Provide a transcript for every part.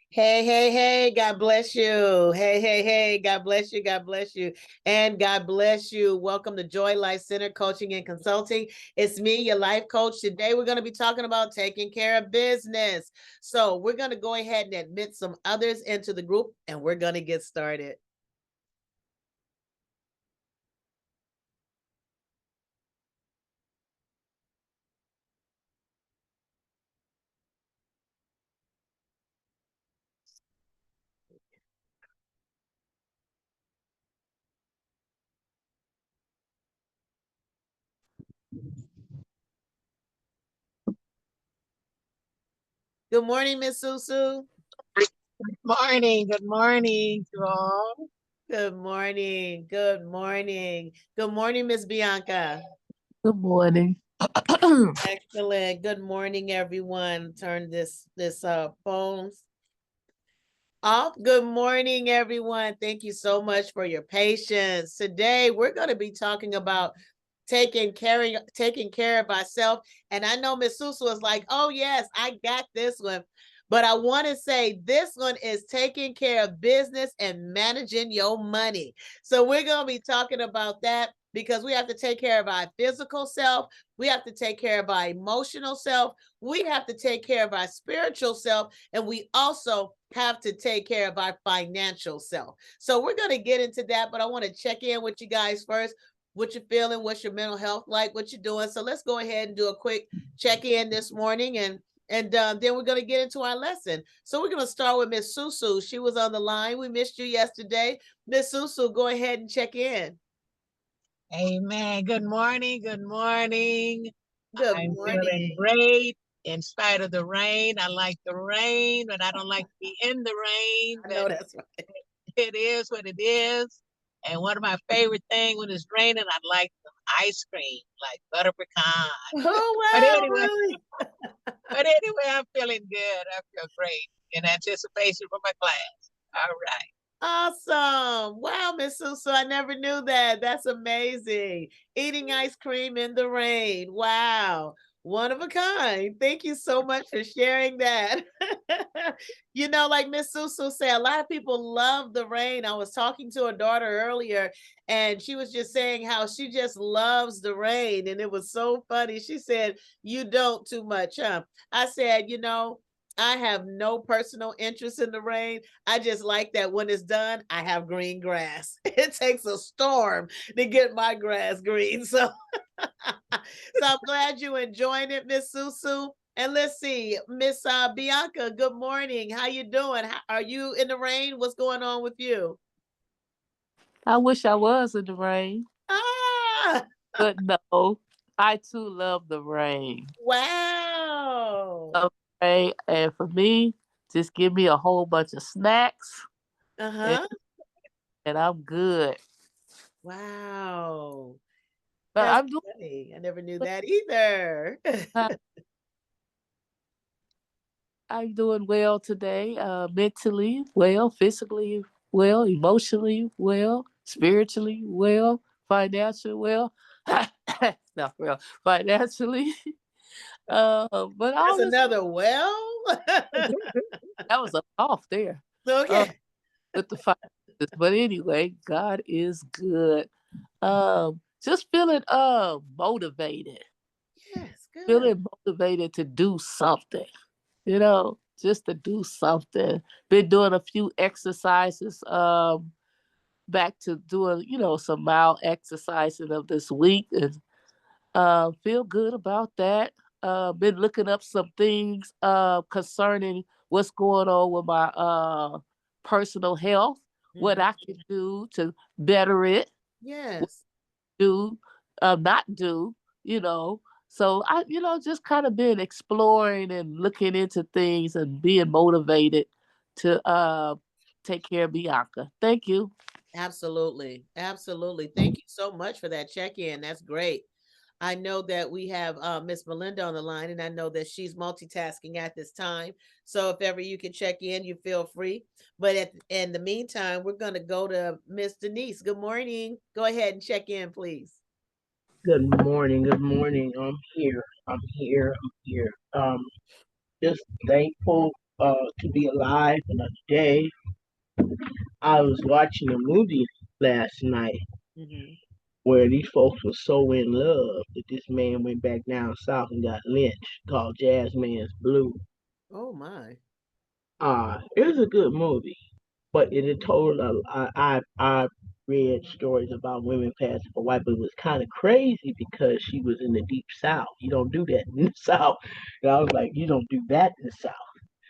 Hey, hey, hey, God bless you. Hey, hey, hey, God bless you. God bless you. And God bless you. Welcome to Joy Life Center Coaching and Consulting. It's me, your life coach. Today, we're going to be talking about taking care of business. So, we're going to go ahead and admit some others into the group, and we're going to get started. Good morning, Miss Susu. Good morning to all. Good morning. Good morning. Good morning, Miss Bianca. Good morning. Excellent. Good morning, everyone. Turn this phones off. Good morning, everyone. Thank you so much for your patience. Today, we're going to be talking about taking care of ourselves. And I know Miss Susu is like, oh yes, I got this one. But I want to say this one is taking care of business and managing your money. So we're going to be talking about that because we have to take care of our physical self. We have to take care of our emotional self. We have to take care of our spiritual self. And we also have to take care of our financial self. So we're going to get into that, but I want to check in with you guys first. What you feeling? What's your mental health like? What you doing? So let's go ahead and do a quick check in this morning, and then we're going to get into our lesson. So we're going to start with Miss Susu. She was on the line. We missed you yesterday. Miss Susu, go ahead and check in. Amen. Good morning. Good morning. Good I'm feeling morning. great in spite of the rain. I like the rain, but I don't like to be in the rain. I know But that's right. it is what it is. And one of my favorite things when it's raining, I like some ice cream, like butter pecan. But Oh wow, anyway, really? I'm feeling good. I feel great in anticipation for my class. All right. Awesome. Wow, Miss Susu, I never knew that. That's amazing. Eating ice cream in the rain. Wow. One of a kind. Thank you so much for sharing that. Like Miss Susu said, a lot of people love the rain. I was talking to a daughter earlier, and she was just saying how she just loves the rain. And it was so funny. She said, you don't too much, huh? I said, I have no personal interest in the rain. I just like that when it's done, I have green grass. It takes a storm to get my grass green. So, so I'm glad you enjoying it, Miss Susu. And let's see, Miss Bianca. Good morning. How you doing? Are you in the rain? What's going on with you? I wish I was in the rain, Ah, but no, I too love the rain. wow. Okay, and for me, just give me a whole bunch of snacks, Uh and, huh. and I'm good. Wow. But That's I'm doing. funny. I never knew that either. I'm doing well today. Mentally well, physically well, emotionally well, spiritually well, financially well. Not real financially. But That's all is another well. that was a off there. Uh, Okay. with the finances. But anyway, God is good. Just feeling motivated. Yes, good. Feeling motivated to do something. Just to do something. Been doing a few exercises. Back to doing, some mild exercising of this week, and feel good about that. Been looking up some things concerning what's going on with my personal health, what Mhm. I can do to better it, what Yes, do, not do, you know. So I, just kind of been exploring and looking into things and being motivated to take care of Bianca. Thank you. absolutely. Absolutely. Thank you so much for that check-in. That's great. I know that we have Miss Melinda on the line, and I know that she's multitasking at this time. So if ever you can check in, you feel free. But in the meantime, we're going to go to Miss Denise. Good morning. Go ahead and check in, please. Good morning. Good morning. I'm here. I'm here. I'm here. Just thankful. to be alive another day. I was watching a movie last night Mm-hmm. where these folks were so in love that this man went back down south and got lynched, called Jazz Man's Blue. Oh my. It was a good movie, but it had told I read stories about women passing for white, but it was kind of crazy because she was in the deep south. You don't do that in the south. And I was like, you don't do that in the south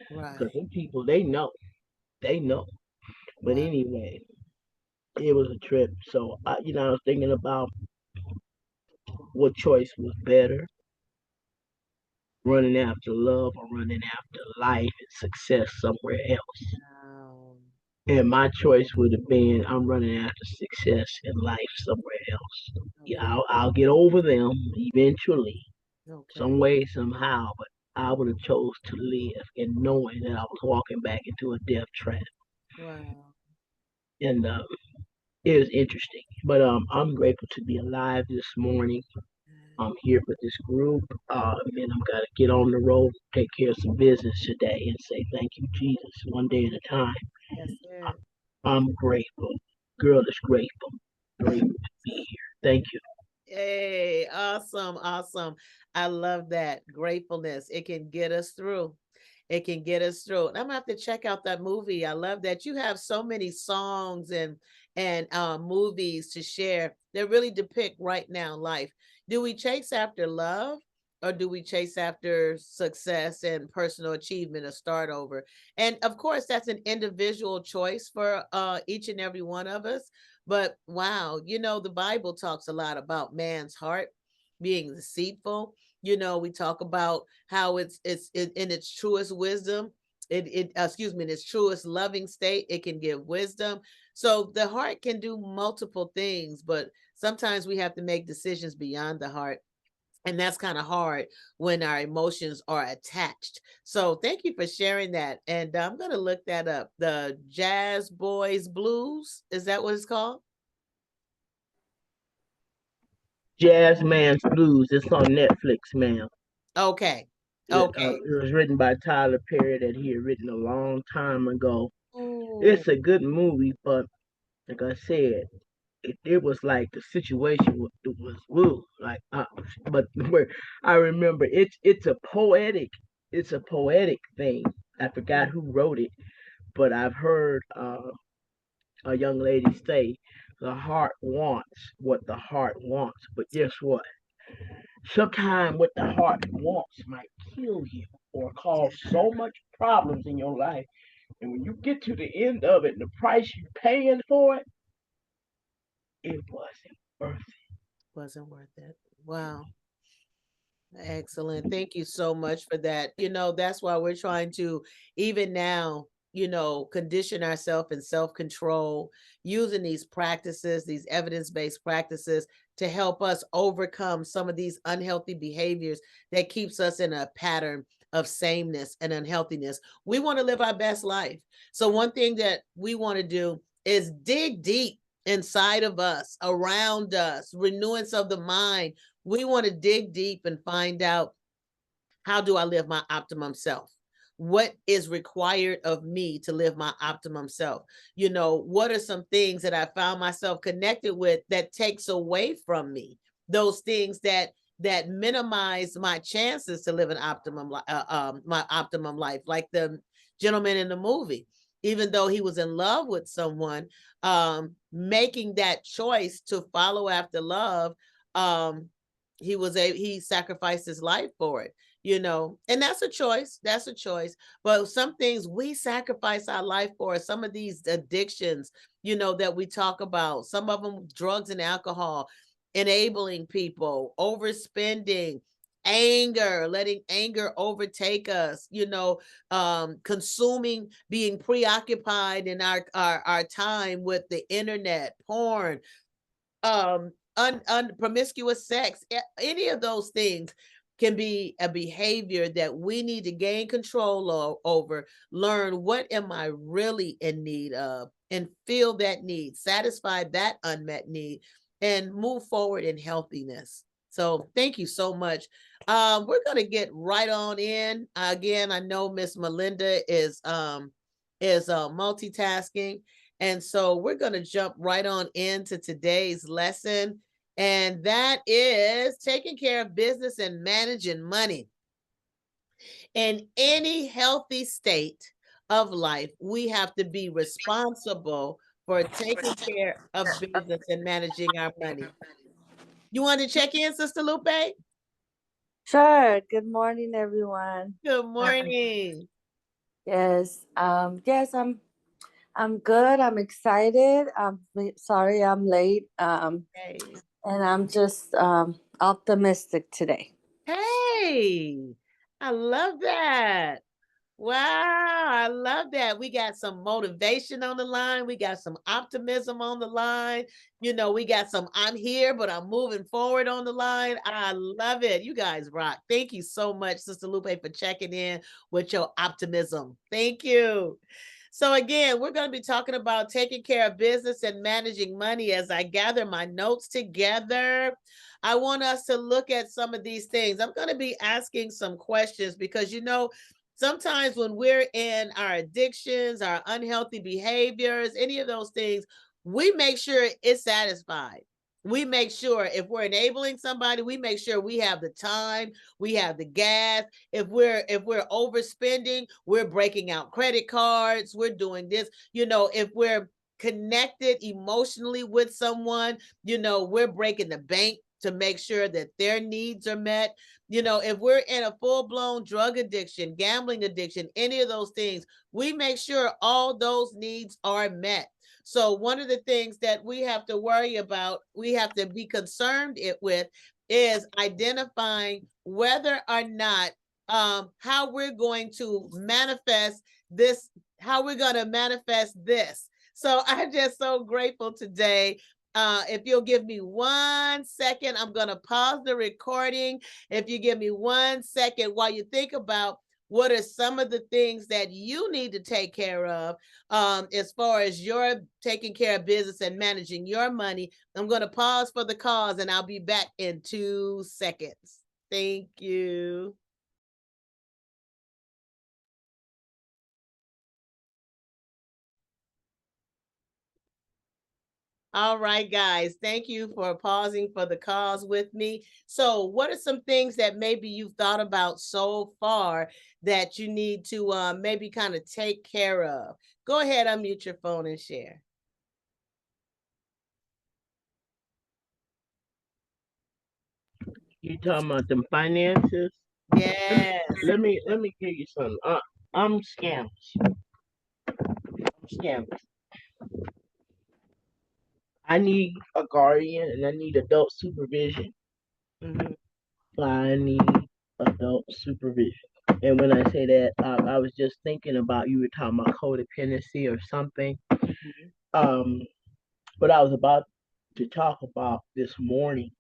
because Right. them people they know. But Wow. anyway, it was a trip. So I was thinking about what choice was better, running after love or running after life and success somewhere else. Wow. And my choice would have been I'm running after success in life somewhere else. Yeah, Okay. I'll get over them eventually, Okay. some way, somehow. But I would have chose to live in knowing that I was walking back into a death trap. Wow. And it was interesting. But I'm grateful to be alive this morning. I'm here with this group, and I'm gonna get on the road, take care of some business today, and say thank you, Jesus, one day at a time. That's it. I'm grateful. Girl is grateful. Grateful to be here. Thank you. Hey, awesome, awesome. I love that gratefulness. It can get us through. It can get us through. And I'm gonna have to check out that movie. I love that you have so many songs and movies to share that really depict right now life. Do we chase after love or do we chase after success and personal achievement or start over? And of course, that's an individual choice for each and every one of us. But wow, the Bible talks a lot about man's heart being deceitful. We talk about how in its truest wisdom, in its truest loving state, it can give wisdom. So the heart can do multiple things, but sometimes we have to make decisions beyond the heart. And that's kind of hard when our emotions are attached. So thank you for sharing that. And I'm going to look that up. The Jazz Boys Blues. Is that what it's called? Jazz Man's Blues. It's on Netflix, ma'am. Okay. Okay. It was written by Tyler Perry that he had written a long time ago. Oh, It's a good movie, but like I said, it was like the situation was woo. Like, but where I remember it's a poetic thing. I forgot who wrote it, but I've heard a young lady say the heart wants what the heart wants. But guess what? Sometimes what the heart wants might kill you or cause yeah, so much problems in your life. And when you get to the end of it, the price you're paying for it, it wasn't worth it. wasn't worth it. Wow. Excellent. Thank you so much for that. That's why we're trying to, even now, condition ourselves in self control, using these practices, these evidence based practices to help us overcome some of these unhealthy behaviors that keeps us in a pattern of sameness and unhealthiness. We want to live our best life. So, one thing that we want to do is dig deep inside of us, around us, renewance of the mind. We want to dig deep and find out, how do I live my optimum self? What is required of me to live my optimum self? What are some things that I found myself connected with that takes away from me? Those things that minimize my chances to live an my optimum life, like the gentleman in the movie. Even though he was in love with someone, making that choice to follow after love, um, he sacrificed his life for it, and that's a choice. That's a choice. But some things we sacrifice our life for, some of these addictions, that we talk about, some of them drugs and alcohol, enabling people, overspending, anger, letting anger overtake us, consuming, being preoccupied in our time with the internet, porn, promiscuous sex, any of those things can be a behavior that we need to gain control over, learn what am I really in need of, and feel that need, satisfy that unmet need, and move forward in healthiness. So thank you so much. We're gonna get right on in. Again, I know Miss Melinda is multitasking, and so we're gonna jump right on into today's lesson, and that is taking care of business and managing money. In any healthy state of life, we have to be responsible for taking care of business and managing our money. You want to check in, Sister Lupe? Sure. Good morning, everyone. Good morning. Yes. Yes, I'm good. I'm excited. Sorry I'm late. Hey. And I'm just optimistic today. Hey, I love that. Wow, I love that. We got some motivation on the line. We got some optimism on the line. You know, we got some I'm here, but I'm moving forward on the line. I love it. You guys rock. Thank you so much, Sister Lupe, for checking in with your optimism. Thank you. So, again, we're going to be talking about taking care of business and managing money. As I gather my notes together, I want us to look at some of these things. I'm going to be asking some questions because, you know, sometimes when we're in our addictions, our unhealthy behaviors, any of those things, we make sure it's satisfied. We make sure if we're enabling somebody, we make sure we have the time, we have the gas. If we're overspending, we're breaking out credit cards, we're doing this. You know, if we're connected emotionally with someone, you know, we're breaking the bank to make sure that their needs are met. You know, if we're in a full-blown drug addiction, gambling addiction, any of those things, we make sure all those needs are met. So one of the things that we have to worry about, we have to be concerned with, is identifying whether or not how we're going to manifest this, how we're going to manifest this. So I'm just so grateful today. If you'll give me 1 second, I'm going to pause the recording. If you give me 1 second while you think about what are some of the things that you need to take care of as far as your taking care of business and managing your money. I'm going to pause for the cause and I'll be back in 2 seconds. Thank you. All right, guys. Thank you for pausing for the cause with me. So, what are some things that maybe you've thought about so far that you need to maybe kind of take care of? Go ahead, unmute your phone and share. You talking about them finances? Yes. Let me give you something. I'm scammers. I'm scammers. I need a guardian and I need adult supervision. Mhm. I need adult supervision. And when I say that, I was just thinking about you were talking about codependency or something. Mhm. Um, what I was about to talk about this morning,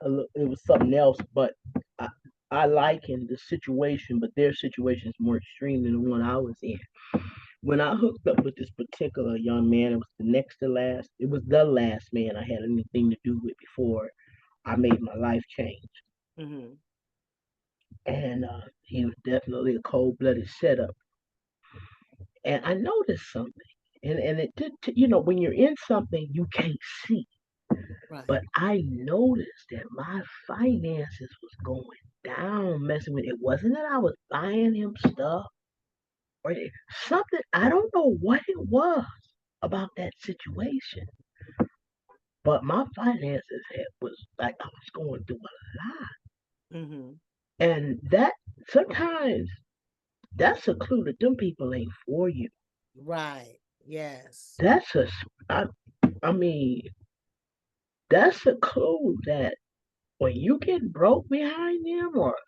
it was something else, but I, I likened the situation, but their situation is more extreme than the one I was in. When I hooked up with this particular young man, it was the next to last. It was the last man I had anything to do with before I made my life change. Mhm. And he was definitely a cold-blooded setup. And I noticed something, and it did. You know, when you're in something you can't see, Right. but I noticed that my finances was going down, messing with it. Wasn't that I was buying him stuff or something? I don't know what it was about that situation, but my finances was like I was going through a lot, Mhm. and that sometimes that's a clue that them people ain't for you. Right. Yes. That's a, I, I mean, that's a clue that when you get broke behind them, or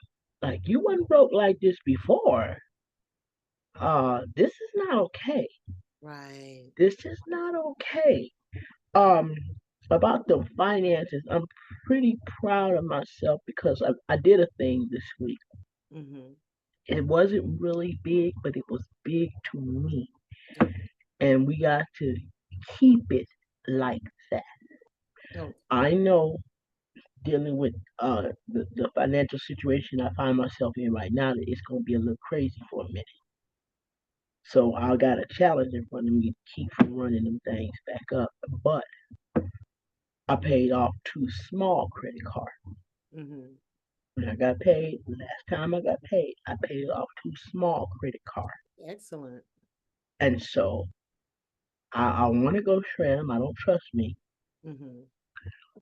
like you wasn't broke like this before, this is not okay. Right. This is not okay. Um, about the finances, I'm pretty proud of myself because I did a thing this week. Mhm. It wasn't really big, but it was big to me, Okay. and we got to keep it like that. Okay. I know dealing with the financial situation I find myself in right now, that it's gonna be a little crazy for a minute. So I got a challenge in front of me to keep from running them things back up. But I paid off two small credit cards. Mm-hmm. When I got paid, last time I got paid, I paid off two small credit cards. Excellent. And so I want to go shred them. I don't trust me, Mm-hmm.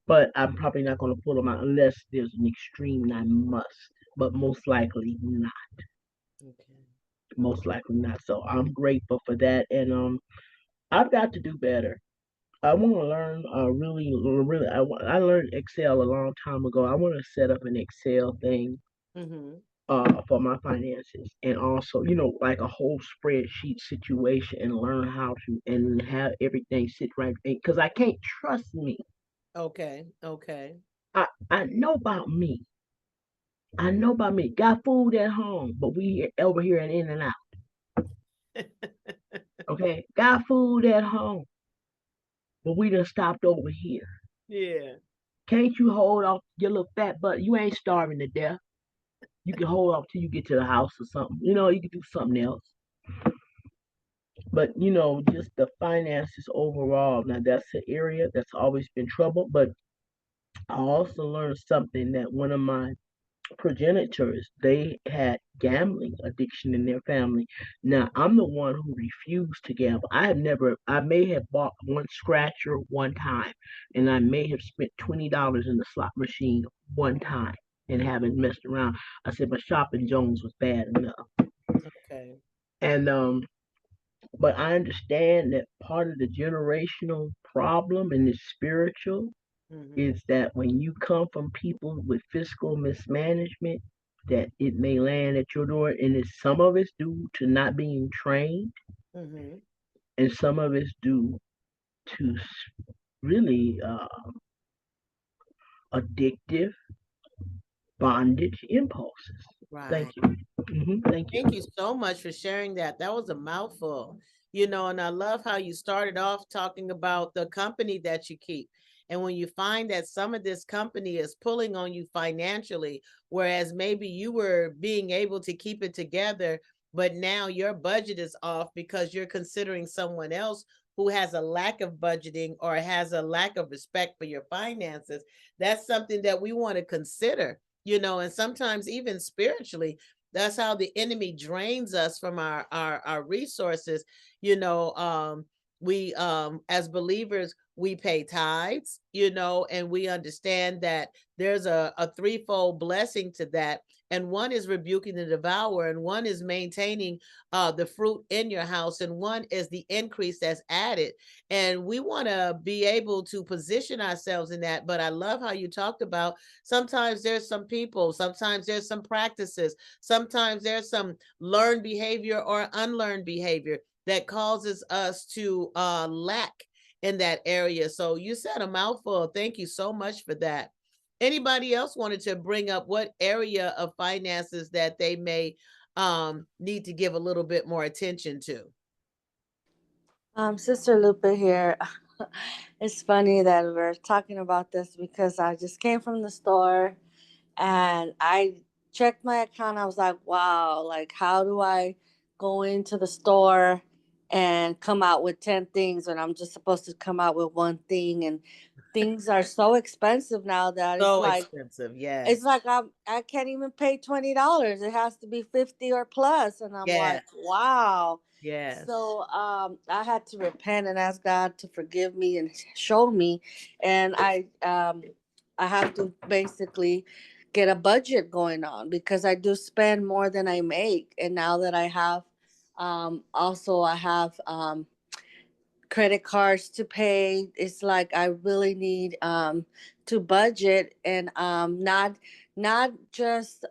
but I'm probably not going to pull them out unless there's an extreme and I must. But most likely not. Okay. Most likely not. So I'm grateful for that, and I've got to do better. I want to learn. Really. I learned Excel a long time ago. I want to set up an Excel thing Mm-hmm. for my finances, and also, like a whole spreadsheet situation, and learn how to and have everything sit right. Because I can't trust me. Okay. Okay. I know about me. I know about me. Got food at home, but we over here and in and out. Okay, got food at home, but we done stopped over here. Yeah. Can't you hold off your little fat butt? You ain't starving to death. You can hold off till you get to the house or something. You can do something else. But just the finances overall. Now that's an area that's always been trouble. But I also learned something, that one of my progenitors, they had gambling addiction in their family. Now I'm the one who refused to gamble. I may have bought one scratcher one time, and I may have spent $20 in the slot machine one time and haven't messed around. I said my shopping Jones was bad enough. Okay. And but I understand that part of the generational problem, and it's spiritual, Mm-hmm. is that when you come from people with fiscal mismanagement, that it may land at your door, and some of it's due to not being trained, Mm-hmm. and some of it's due to really addictive bondage impulses. Thank Right. you. Thank you. Thank you so much for sharing that. That was a mouthful, and I love how you started off talking about the company that you keep. And when you find that some of this company is pulling on you financially, whereas maybe you were being able to keep it together, but now your budget is off because you're considering someone else who has a lack of budgeting or has a lack of respect for your finances, that's something that we want to consider, and sometimes even spiritually that's how the enemy drains us from our resources. We as believers we pay tithes, and we understand that there's a threefold blessing to that. And one is rebuking the devourer, and one is maintaining the fruit in your house, and one is the increase that's added. And we want to be able to position ourselves in that. But I love how you talked about sometimes there's some people, sometimes there's some practices, sometimes there's some learned behavior or unlearned behavior that causes us to lack in that area. So you said a mouthful. Thank you so much for that. Anybody else wanted to bring up what area of finances that they may need to give a little bit more attention to? Sister Lupe here. It's funny that we're talking about this because I just came from the store and I checked my account. I was like, wow, like, how do I go into the store and come out with 10 things when I'm just supposed to come out with one thing? And things are so expensive now that So expensive. it's Yes. like I can't even pay $20. It has to be 50 or plus, and I'm Yes. like, wow. Yes. So I had to repent and ask God to forgive me and show me, and I have to basically get a budget going on because I do spend more than I make, and now that I have also I have credit cards to pay, it's like I really need to budget and not just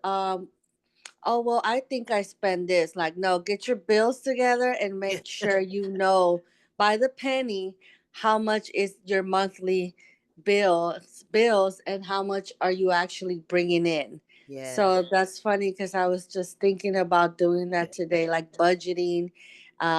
oh, well, I think I spend this. Like, no, get your bills together and make sure you know by the penny how much is your monthly bills and how much are you actually bringing in. Yes. So that's funny because I was just thinking about doing that today, like budgeting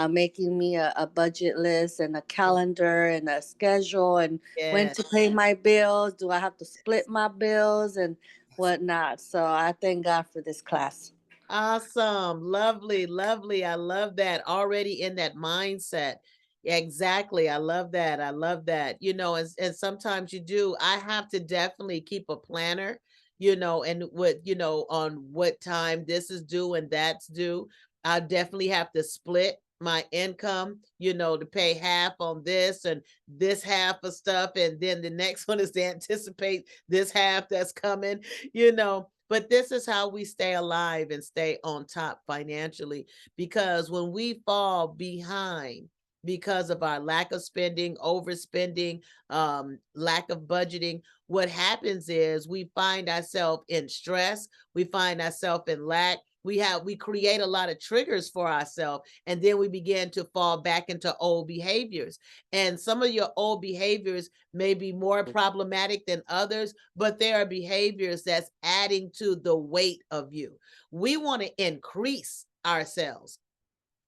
making me a budget list and a calendar and a schedule and when to pay my bills. Do I have to split my bills and whatnot? So I thank God for this class. Awesome. Lovely, lovely. I love that. Already in that mindset. Exactly. I love that. I love that. And sometimes you do. I have to definitely keep a planner, and on what time this is due and that's due. I definitely have to split my income, to pay half on this and this half of stuff. And then the next one is to anticipate this half that's coming, but this is how we stay alive and stay on top financially. Because when we fall behind because of our lack of spending, overspending, lack of budgeting, what happens is we find ourselves in stress, we find ourselves in lack. We create a lot of triggers for ourselves, and then we begin to fall back into old behaviors. And some of your old behaviors may be more problematic than others, but there are behaviors that's adding to the weight of you. We want to increase ourselves.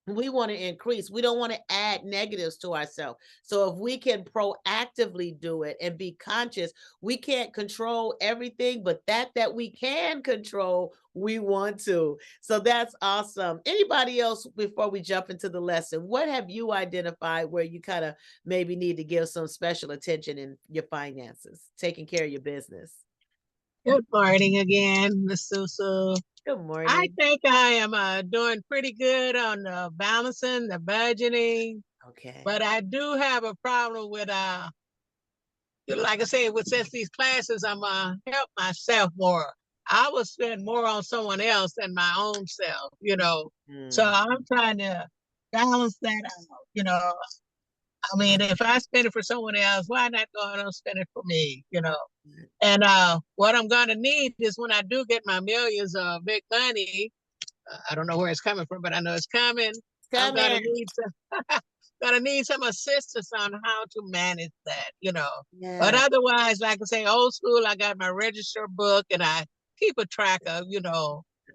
We want to increase. We don't want to add negatives to ourselves. So if we can proactively do it and be conscious, we can't control everything, but that we can control, we want to. So that's awesome. Anybody else before we jump into the lesson? What have you identified where you kind of maybe need to give some special attention in your finances, taking care of your business? Good morning again, Miss Susu. Good morning. I think I am doing pretty good on balancing the budgeting. Okay. But I do have a problem with like I said, with since these classes, I'm help myself more. I will spend more on someone else than my own self, So I'm trying to balance that out. I mean, if I spend it for someone else, why not go out and spend it for me, And what I'm going to need is when I do get my millions of big money, I don't know where it's coming from, but I know it's coming. I'm going to need some assistance on how to manage that, But otherwise, like I say, old school, I got my register book and I keep a track of,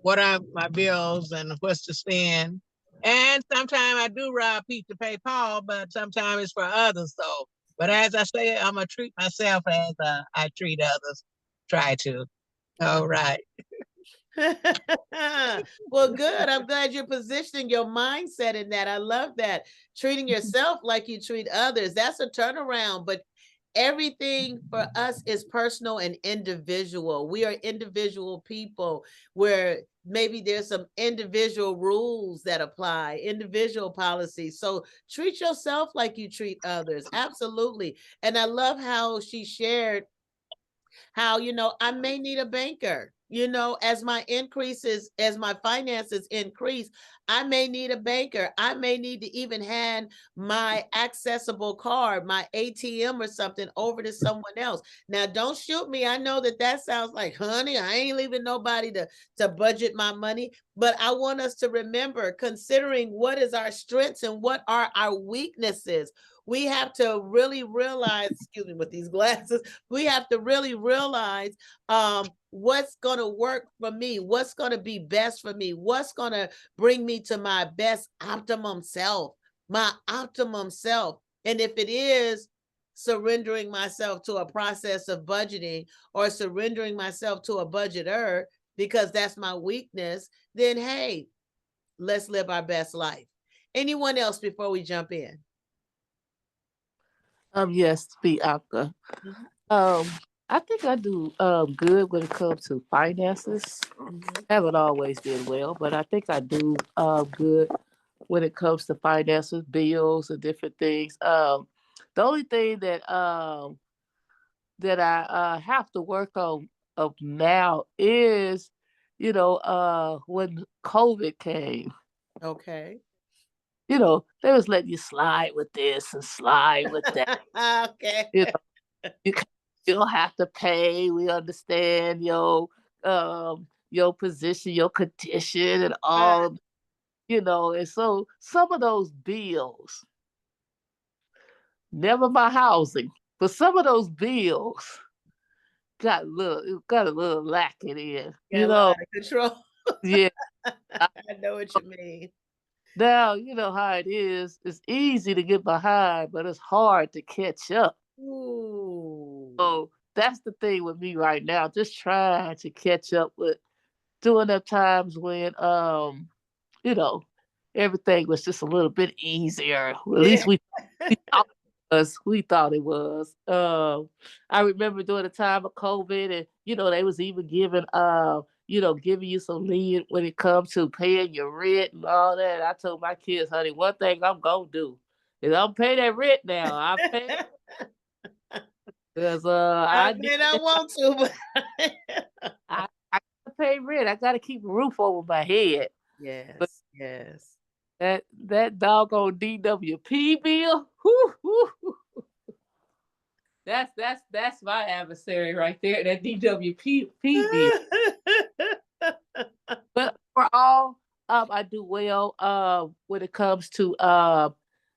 what are my bills and what's to spend. And sometimes I do rob Pete to pay Paul, but sometimes it's for others, though. But as I say, I'm going to treat myself as I treat others. Try to. All right. Well, good. I'm glad you're positioning your mindset in that. I love that. Treating yourself like you treat others. That's a turnaround, but everything for us is personal and individual. We are individual people where maybe there's some individual rules that apply, individual policies. So treat yourself like you treat others. Absolutely. And I love how she shared how, I may need a banker. As my finances increase, I may need a banker. I may need to even hand my accessible card, my ATM or something over to someone else. Now, don't shoot me. I know that sounds like, honey, I ain't leaving nobody to budget my money. But I want us to remember, considering what is our strengths and what are our weaknesses, we have to really realize, excuse me, with these glasses, we have to really realize what's going to work for me, what's going to be best for me, what's going to bring me to my best optimum self, my optimum self. And if it is surrendering myself to a process of budgeting or surrendering myself to a budgeter because that's my weakness, then hey, let's live our best life. Anyone else before we jump in? Yes, Bianca. I think I do good when it comes to finances. Haven't always did well, but I think I do good when it comes to finances, bills, and different things. The only thing that I have to work on of now is, when COVID came. Okay. They was letting you slide with this and slide with that. Okay. You don't have to pay. We understand your position, your condition, and all. And so some of those bills, never my housing, but some of those bills got a little lacking in. Got a lot of control. Yeah. I know what you mean. Now, you know how it is. It's easy to get behind, but it's hard to catch up. Ooh. So that's the thing with me right now. Just trying to catch up with during the times when you know, everything was just a little bit easier. At least we thought we thought it was. I remember during the time of COVID, and they was even giving giving you some lead when it comes to paying your rent and all that. I told my kids, honey, one thing I'm gonna do is I'm pay that rent now. I pay because I I need mean, I want to, but I gotta pay rent. I gotta keep a roof over my head. But yes, yes. that doggone DWP bill, whoo, whoo, whoo, that's my adversary right there. That DWP bill. But overall, I do well when it comes to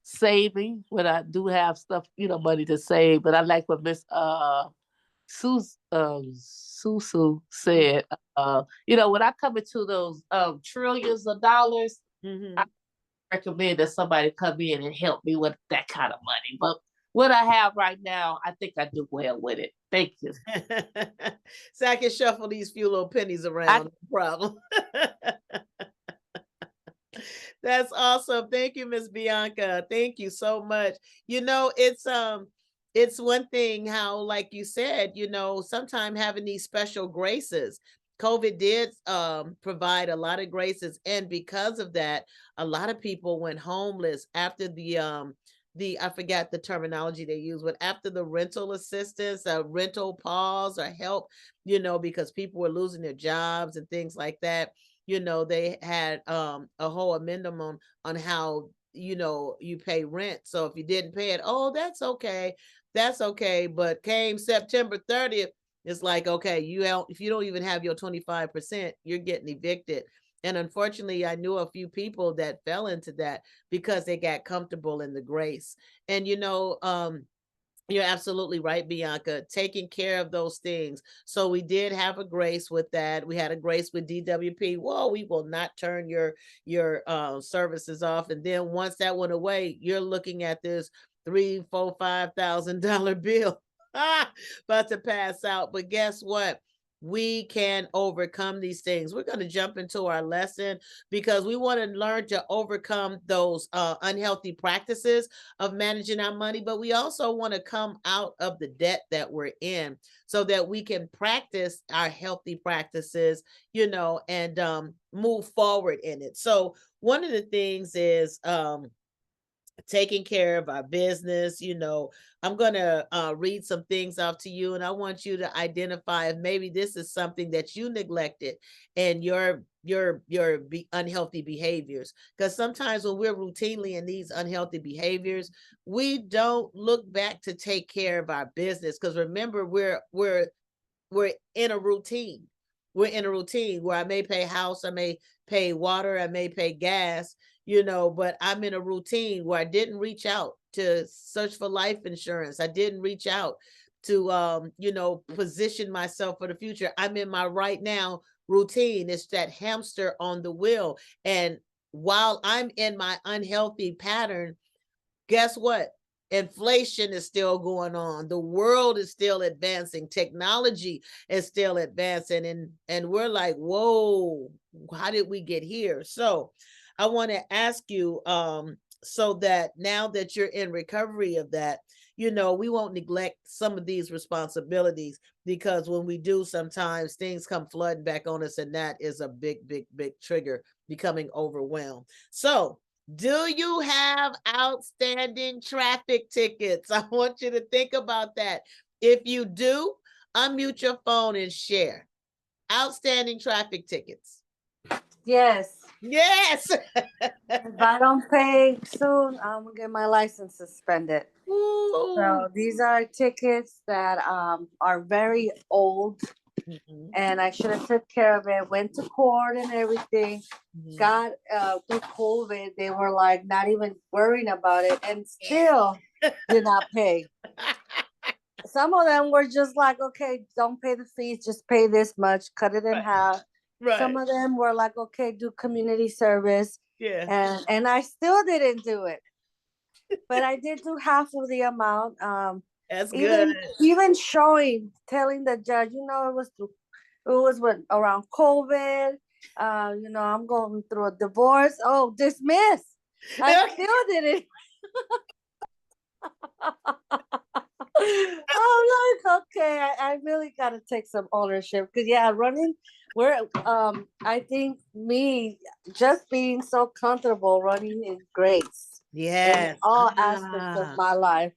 saving. When I do have stuff, money to save. But I like what Miss Susu said. When I come into those trillions of dollars, Mhm. I recommend that somebody come in and help me with that kind of money. But what I have right now, I think I do well with it. Thank you. So I can shuffle these few little pennies I around, no problem. That's awesome. Thank you, Miss Bianca. Thank you so much. It's one thing how, like you said, sometimes having these special graces. COVID did provide a lot of graces, and because of that, a lot of people went homeless after the I forgot the terminology they use, but after the rental assistance, rental pause or help, because people were losing their jobs and things like that. They had a whole amendment on how you pay rent. So if you didn't pay it, oh, that's okay. But came September 30th, it's like, okay, if you don't even have your 25%, you're getting evicted. And unfortunately, I knew a few people that fell into that because they got comfortable in the grace. And you're absolutely right, Bianca. Taking care of those things. So we did have a grace with that. We had a grace with DWP. Well, we will not turn your services off. And then once that went away, you're looking at this 3, 4, $5,000 bill about to pass out. But guess what? We can overcome these things. We're going to jump into our lesson because we want to learn to overcome those unhealthy practices of managing our money, but we also want to come out of the debt that we're in so that we can practice our healthy practices, and move forward in it. So one of the things is taking care of our business. I'm going to read some things off to you, and I want you to identify if maybe this is something that you neglected and unhealthy behaviors, because sometimes when we're routinely in these unhealthy behaviors, we don't look back to take care of our business, because remember, we're in a routine. We're in a routine where I may pay house, I may pay water, I may pay gas, but I'm in a routine where I didn't reach out to search for life insurance. I didn't reach out to position myself for the future. I'm in my right now routine. It's that hamster on the wheel. And while I'm in my unhealthy pattern, guess what? Inflation is still going on. The world is still advancing. Technology is still advancing. And we're like, whoa, how did we get here? So I want to ask you, so that now that you're in recovery of that, we won't neglect some of these responsibilities, because when we do, sometimes things come flooding back on us, and that is a big, big, big trigger, becoming overwhelmed. So do you have outstanding traffic tickets? I want you to think about that. If you do, unmute your phone and share. Outstanding traffic tickets. Yes. Yes. If I don't pay soon, I'm gonna get my license suspended. Ooh. So these are tickets that are very old, and I should have took care of it. Went to court and everything. Got through COVID, they were like not even worrying about it, and still did not pay. Some of them were just like, okay, don't pay the fees, just pay this much, cut it in half. Right. Some of them were like, okay, do community service. Yeah. and I still didn't do it. But I did do half of the amount. That's Even good. even showing, telling the judge, it was around COVID. I'm going through a divorce. Oh, dismiss. I still didn't. I'm like, okay, I really gotta take some ownership because yeah, running. I think me just being so comfortable running is grace in Yes. all aspects of my life.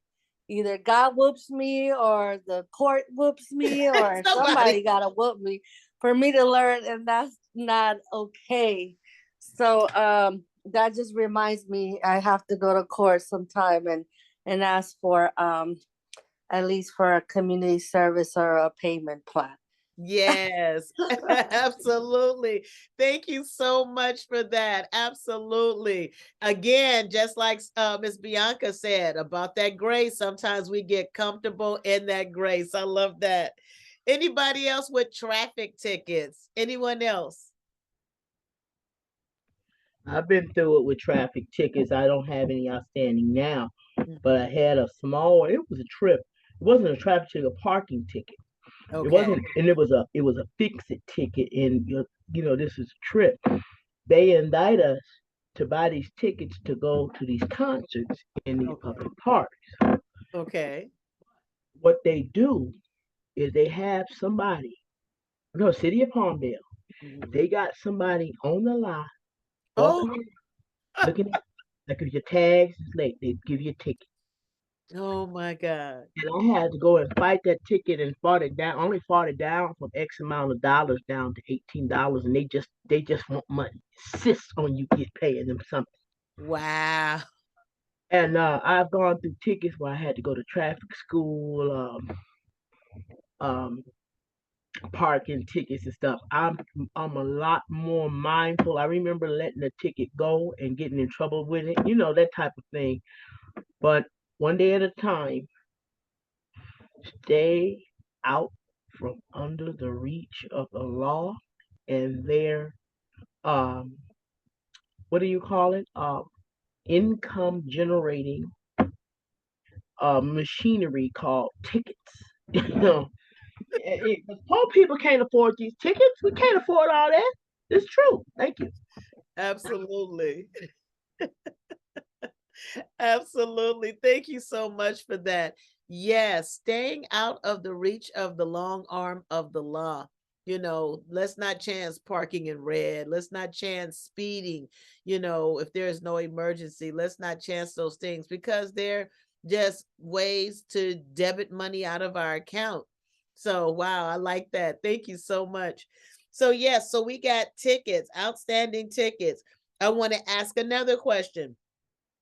Either God whoops me or the court whoops me or somebody Somebody. gotta whoop me for me to learn, and that's not okay. So that just reminds me I have to go to court sometime and ask for at least for a community service or a payment plan. Yes, absolutely. Thank you so much for that. Absolutely. Again, just like Miss Bianca said about that grace, sometimes we get comfortable in that grace. I love that. Anybody else with traffic tickets? Anyone else? I've been through it with traffic tickets. I don't have any outstanding now, but I had a small one. It was a trip. It wasn't a traffic ticket, a parking ticket. It Okay. wasn't, and it was a fix-it ticket. And this is a trip. They indict us to buy these tickets to go to these concerts in these Okay. public parks. Okay. What they do is they have somebody, no, City of Palmdale. Mhm. They got somebody on the lot Oh, walking, looking at, like if your tags is late, they give you a ticket. oh my God. And I had to go and fight that ticket and fought it down. Only fought it down from X amount of dollars down to $18, and they just want money. Insist on you get paying them something. Wow. And I've gone through tickets where I had to go to traffic school, um, parking tickets and stuff. I'm a lot more mindful. I remember letting the ticket go and getting in trouble with it, that type of thing. But one day at a time, stay out from under the reach of the law and their um what do you call it? Income generating machinery called tickets. Poor people can't afford these tickets. We can't afford all that. It's true. Thank you. Absolutely. Absolutely. Thank you so much for that. Yes, staying out of the reach of the long arm of the law. Let's not chance parking in red. Let's not chance speeding. If there's no emergency, let's not chance those things because they're just ways to debit money out of our account. So, wow, I like that. Thank you so much. So, yes, so we got tickets, outstanding tickets. I want to ask another question.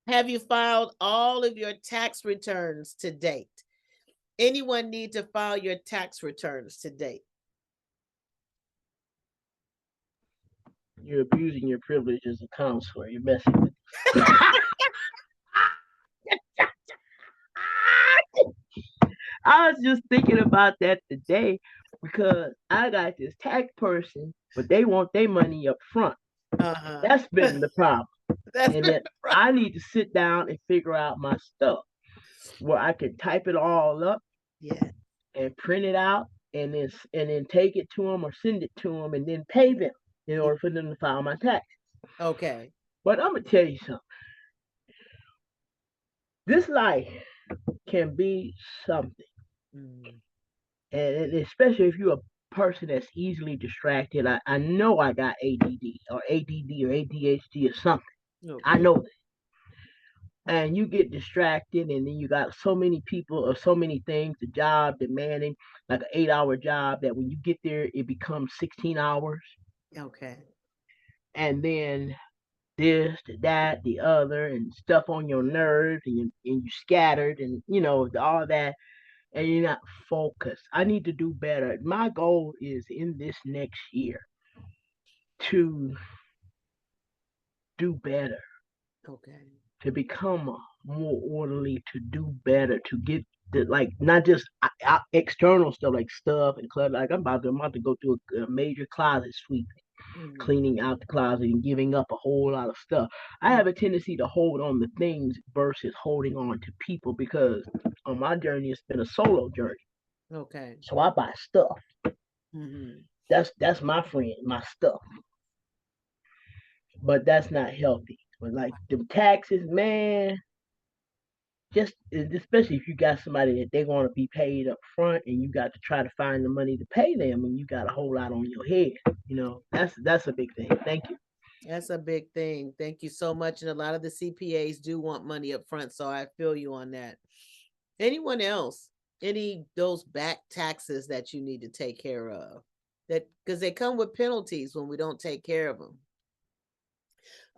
Have you filed all of your tax returns to date? Anyone need to file your tax returns to date? You're abusing your privilege as a counselor. You're messing with me. I was just thinking about that today because I got this tax person, but they want their money up front. Uh-huh. That's been the problem. That's And been then the problem. I need to sit down and figure out my stuff where I can type it all up Yeah. and print it out and then take it to them or send it to them and then pay them in order for them to file my tax. Okay. But I'm gonna tell you something. This life can be something, Mm. and especially if you're a person that's easily distracted. I know I got ADD or ADHD or something. I Okay. know that. And you get distracted, and then you got so many people or so many things, the job demanding like an 8-hour job that when you get there, it becomes 16 hours. Okay. And then this, that, the other, and stuff on your nerves, and you scattered, and all that, and you're not focused. I need to do better. My goal is in this next year to do better, Okay. to become more orderly, to do better, to get the, like not just external stuff like stuff and clutter. Like I'm about to go through a major closet sweep. cleaning out the closet and giving up a whole lot of stuff. I have a tendency to hold on to things versus holding on to people because on my journey it's been a solo journey. Okay. So I buy stuff. Mm-hmm. That's my friend, my stuff. But that's not healthy. But like the taxes, man, just especially if you got somebody that they want to be paid up front and you got to try to find the money to pay them and you got a whole lot on your head. That's a big thing. Thank you. That's a big thing. Thank you so much. And a lot of the CPAs do want money up front, so I feel you on that. Anyone else? Any those back taxes that you need to take care of? That because they come with penalties when we don't take care of them.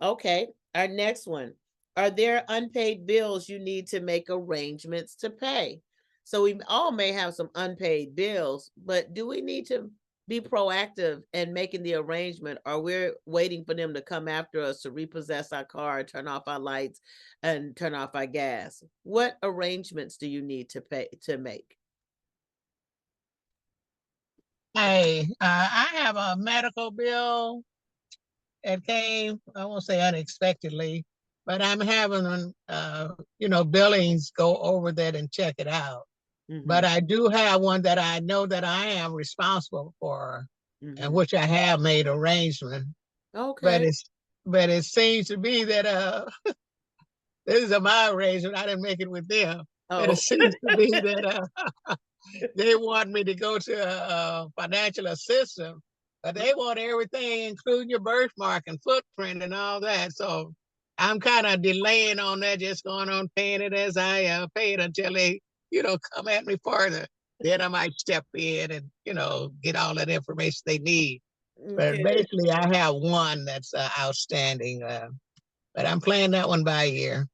Okay, our next one. Are there unpaid bills you need to make arrangements to pay? So we all may have some unpaid bills, but do we need to be proactive in making the arrangement, or we're waiting for them to come after us to repossess our car, turn off our lights, and turn off our gas? What arrangements do you need to pay to make? Hey, I have a medical bill that came, I won't say unexpectedly, but I'm having, billings go over that and check it out. But Mm-hmm. I do have one that I know that I am responsible for, and Mm-hmm. which I have made arrangement. But Okay. it seems to be that this is my arrangement. I didn't make it with them. But it Oh. seems to be that they want me to go to a financial assistant, but they want everything, including your birthmark and footprint and all that. So I'm kind of delaying on that, just going on paying it as I pay it until they, come at me further. Then I might step in and, get all that information they need. But Okay. basically, I have one that's outstanding, but I'm playing that one by ear.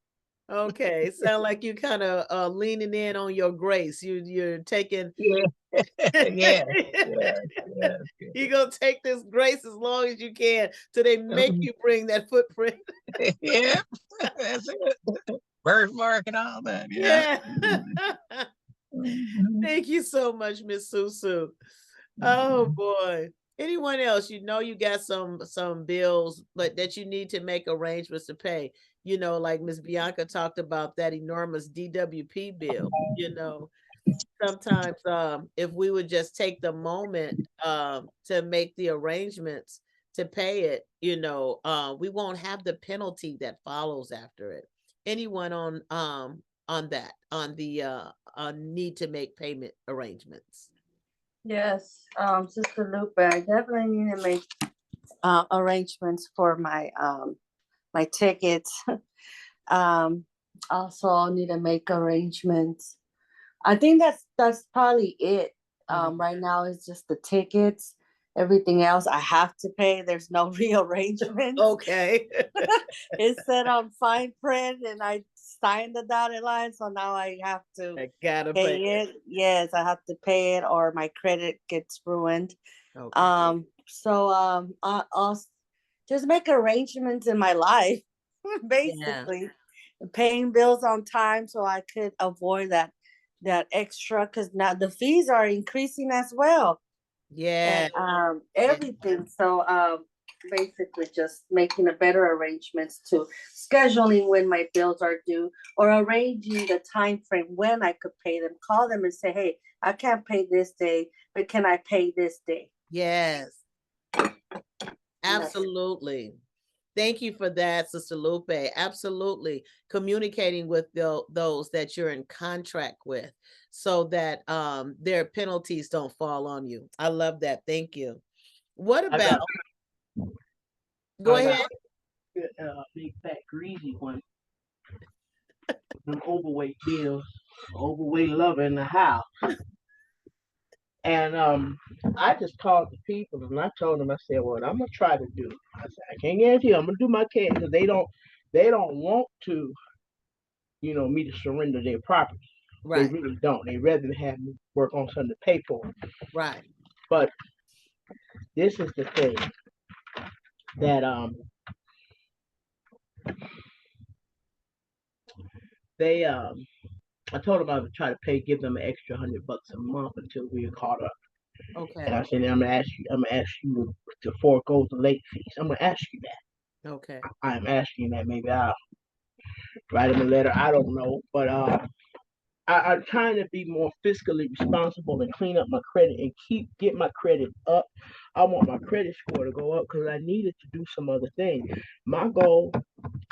Okay. Sound like you kind of leaning in on your grace. You're taking Yeah, yeah, yeah, yeah. you gonna take this grace as long as you can till they make you bring that footprint. Yeah, that's it. Birthmark and all that. Yeah. Yeah. Mhm. Thank you so much, Miss Susu. Oh boy. Anyone else? You know you got some bills, but that you need to make arrangements to pay. Like Miss Bianca talked about that enormous DWP bill. Sometimes if we would just take the moment to make the arrangements to pay it, we won't have the penalty that follows after it. Anyone on that on the need to make payment arrangements? Yes, Sister Lupe, I definitely need to make arrangements for my tickets. um, Also, I'll need to make arrangements. I think that's probably it. Mhm. Right now it's just the tickets. Everything else I have to pay. There's no rearrangements. Okay. It's set on fine print, and I signed the dotted line, so now I have to I gotta pay pay it. it. Yes, I have to pay it, or my credit gets ruined. Okay. I'll just make arrangements in my life, Yeah. basically, paying bills on time so I could avoid that extra because now the fees are increasing as well, Yeah. and Yeah. everything. So basically, just making a better arrangements to scheduling when my bills are due or arranging the time frame when I could pay them. Call them and say, hey, I can't pay this day, but can I pay this day? Yes. And that's it. Absolutely. Thank you for that, Sister Lupe. Absolutely. Communicating with those that you're in contract with so that their penalties don't fall on you. I love that. Thank you. What I about, got go I got ahead. a big fat greasy one. Them overweight bills, overweight lover in the house. And I just called the people and I told them, I said, what I'm gonna try to do. I said, I can't guarantee I'm gonna do my can because they don't want to, me to surrender their property. They Right, really don't. They rather have me work on something to pay for it. right. But this is the thing that they I told them I would try to give them an extra $100 a month until we are caught up. And Okay. I said, I'm gonna ask you to forego the late fees. I'm gonna ask you that. Okay. I'm asking that. Maybe I'll write him a letter. I don't know, but I'm trying to be more fiscally responsible and clean up my credit and get my credit up. I want my credit score to go up because I need it to do some other thing. My goal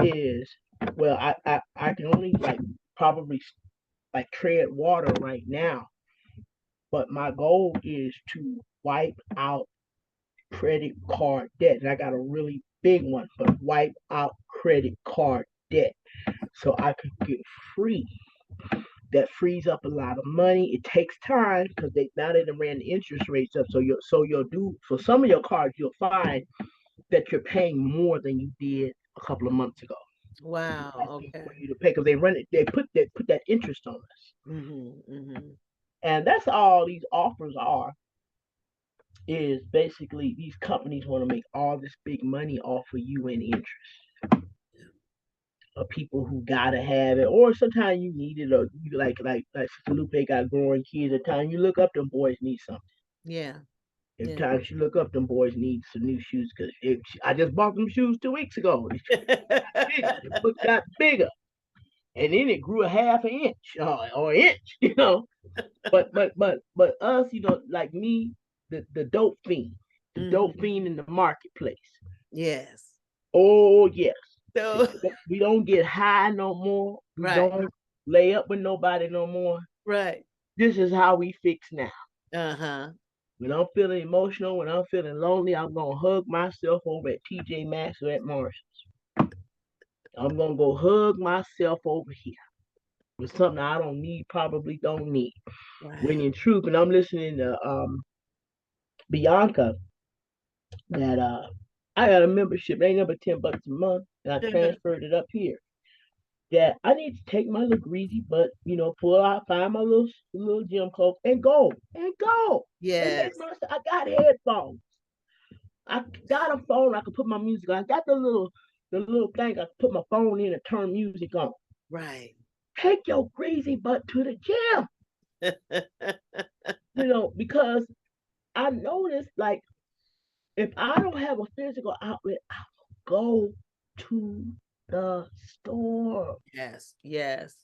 is, well, I can only like probably like tread water right now, but my goal is to wipe out credit card debt. And I got a really big one, but wipe out credit card debt so I could get free. That frees up a lot of money. It takes time because they done ran the interest rates up. You'll do for some of your cards you'll find that you're paying more than you did a couple of months ago. Wow. Asking Okay. for you to pay because they run it. They put that interest on us, Mm-hmm. and that's all these offers are. Is basically these companies want to make all this big money off of you in interest of people who gotta have it, or sometimes you need it, or you like Sister Lupe got growing kids. At times you look up, them boys need something. Yeah. At Yeah. times you look up, them boys need some new shoes because I just bought them shoes 2 weeks ago. The foot got bigger, and then it grew a half an inch or an inch, But us, like me, the dope fiend, the dope Mhm. fiend in the marketplace. Yes. Oh yes. So We don't get high no more. We right. don't lay up with nobody no more. Right. This is how we fix now. Uh-huh. When I'm feeling emotional, when I'm feeling lonely, I'm gonna hug myself over at TJ Maxx or at Marshalls. I'm gonna go hug myself over here with something I don't need, probably don't need. When Right. in truth, and I'm listening to Bianca, that I got a membership, they number $10 a month, and I Uh-huh. transferred it up here. That I need to take my little greasy butt, pull out, find my little gym clothes, and go, and make Yes. myself. I got headphones. I got a phone. I can put my music on. I got the little thing. I can put my phone in and turn music on. Right. Take your greasy butt to the gym, because I noticed like if I don't have a physical outlet, I will go to the store, Yes. Yes.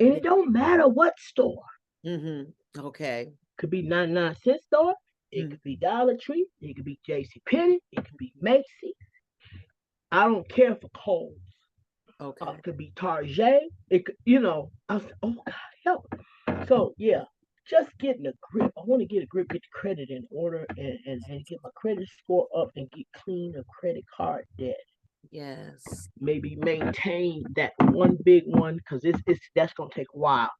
and Yeah. it don't matter what store. Mm-hmm. Okay. Could be 99-cent store. It Mm. could be Dollar Tree. It could be J.C. Penney. It could be Macy's. I don't care for Kohl's. Okay. It could be Target. It could, I was, oh God, help. So yeah, just getting a grip. I want to get a grip, get the credit in order, and get my credit score up and get clean of credit card debt. Yes. Maybe maintain that one big one because it's that's gonna take a while.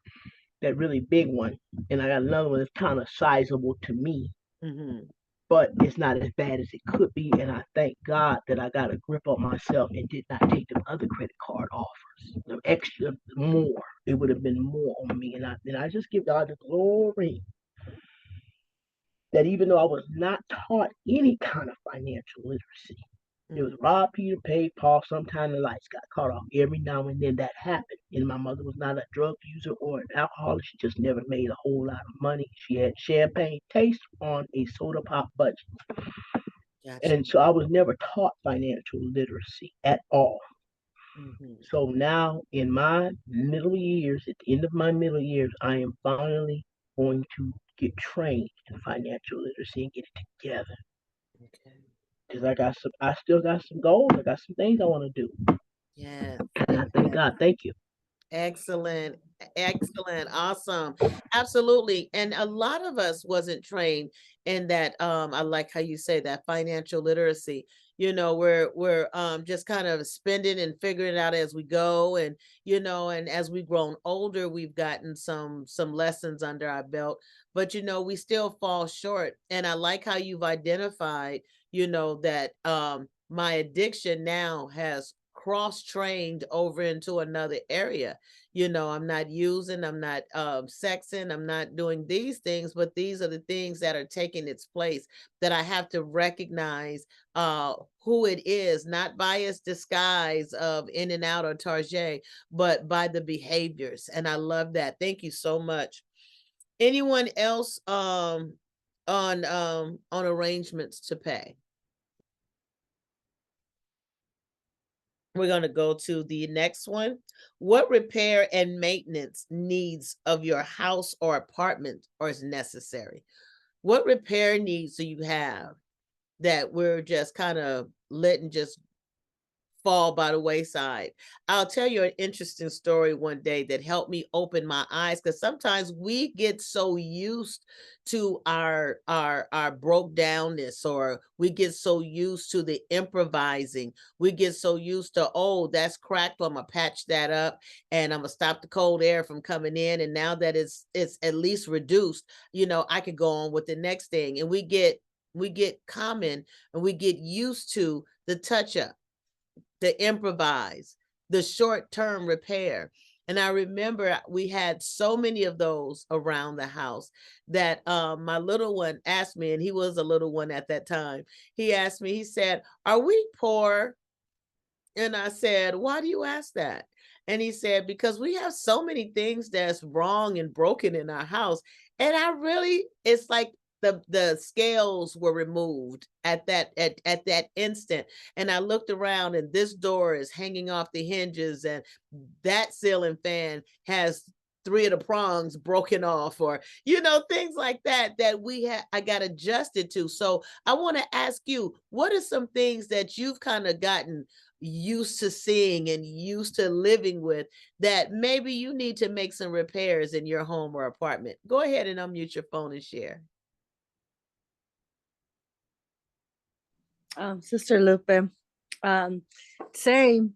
That really big one, and I got another one that's kind of sizable to me, Mm-hmm. but it's not as bad as it could be. And I thank God that I got a grip on myself and did not take the other credit card offers. The extra more, it would have been more on me. And I just give God the glory that even though I was not taught any kind of financial literacy, it was Mm. rob Peter, paid Paul. Sometime the lights got cut off. Every now and then that happened. And my mother was not a drug user or an alcoholic. She just never made a whole lot of money. She had champagne taste on a soda pop budget. Gotcha. And so I was never taught financial literacy at all. Mm-hmm. So now in my middle years, at the end of my middle years, I am finally going to get trained in financial literacy and get it together. Okay. Because I still got some goals. I got some things I want to do. Yes. And I thank God. Thank you. Excellent. Excellent. Awesome. Absolutely. And a lot of us wasn't trained in that. I like how you say that financial literacy. We're just kind of spending and figuring it out as we go. And as we've grown older, we've gotten some lessons under our belt. But we still fall short. And I like how you've identified, that my addiction now has cross trained over into another area. I'm not using, I'm not sexing, I'm not doing these things, but these are the things that are taking its place, that I have to recognize who it is, not by its disguise of In and Out or Target, but by the behaviors. And I love that. Thank you so much. Anyone else on arrangements to pay. We're going to go to the next one. What repair and maintenance needs of your house or apartment or is necessary? What repair needs do you have that we're just kind of letting just fall by the wayside? I'll tell you an interesting story one day that helped me open my eyes, because sometimes we get so used to our broke downness, or we get so used to the improvising. We get so used to, oh, that's cracked, I'm gonna patch that up and I'm gonna stop the cold air from coming in, and now that it's at least reduced, I could go on with the next thing. And we get common, and we get used to the touch up, the improvise, the short-term repair. And I remember we had so many of those around the house that my little one asked me, and he was a little one at that time. He asked me, he said, "Are we poor?" And I said, "Why do you ask that?" And he said, "Because we have so many things that's wrong and broken in our house." And it's like the scales were removed at that instant. And I looked around, and this door is hanging off the hinges, and that ceiling fan has three of the prongs broken off, or things like that I got adjusted to. So I want to ask you, what are some things that you've kind of gotten used to seeing and used to living with, that maybe you need to make some repairs in your home or apartment? Go ahead and unmute your phone and share. Sister Lupe, same.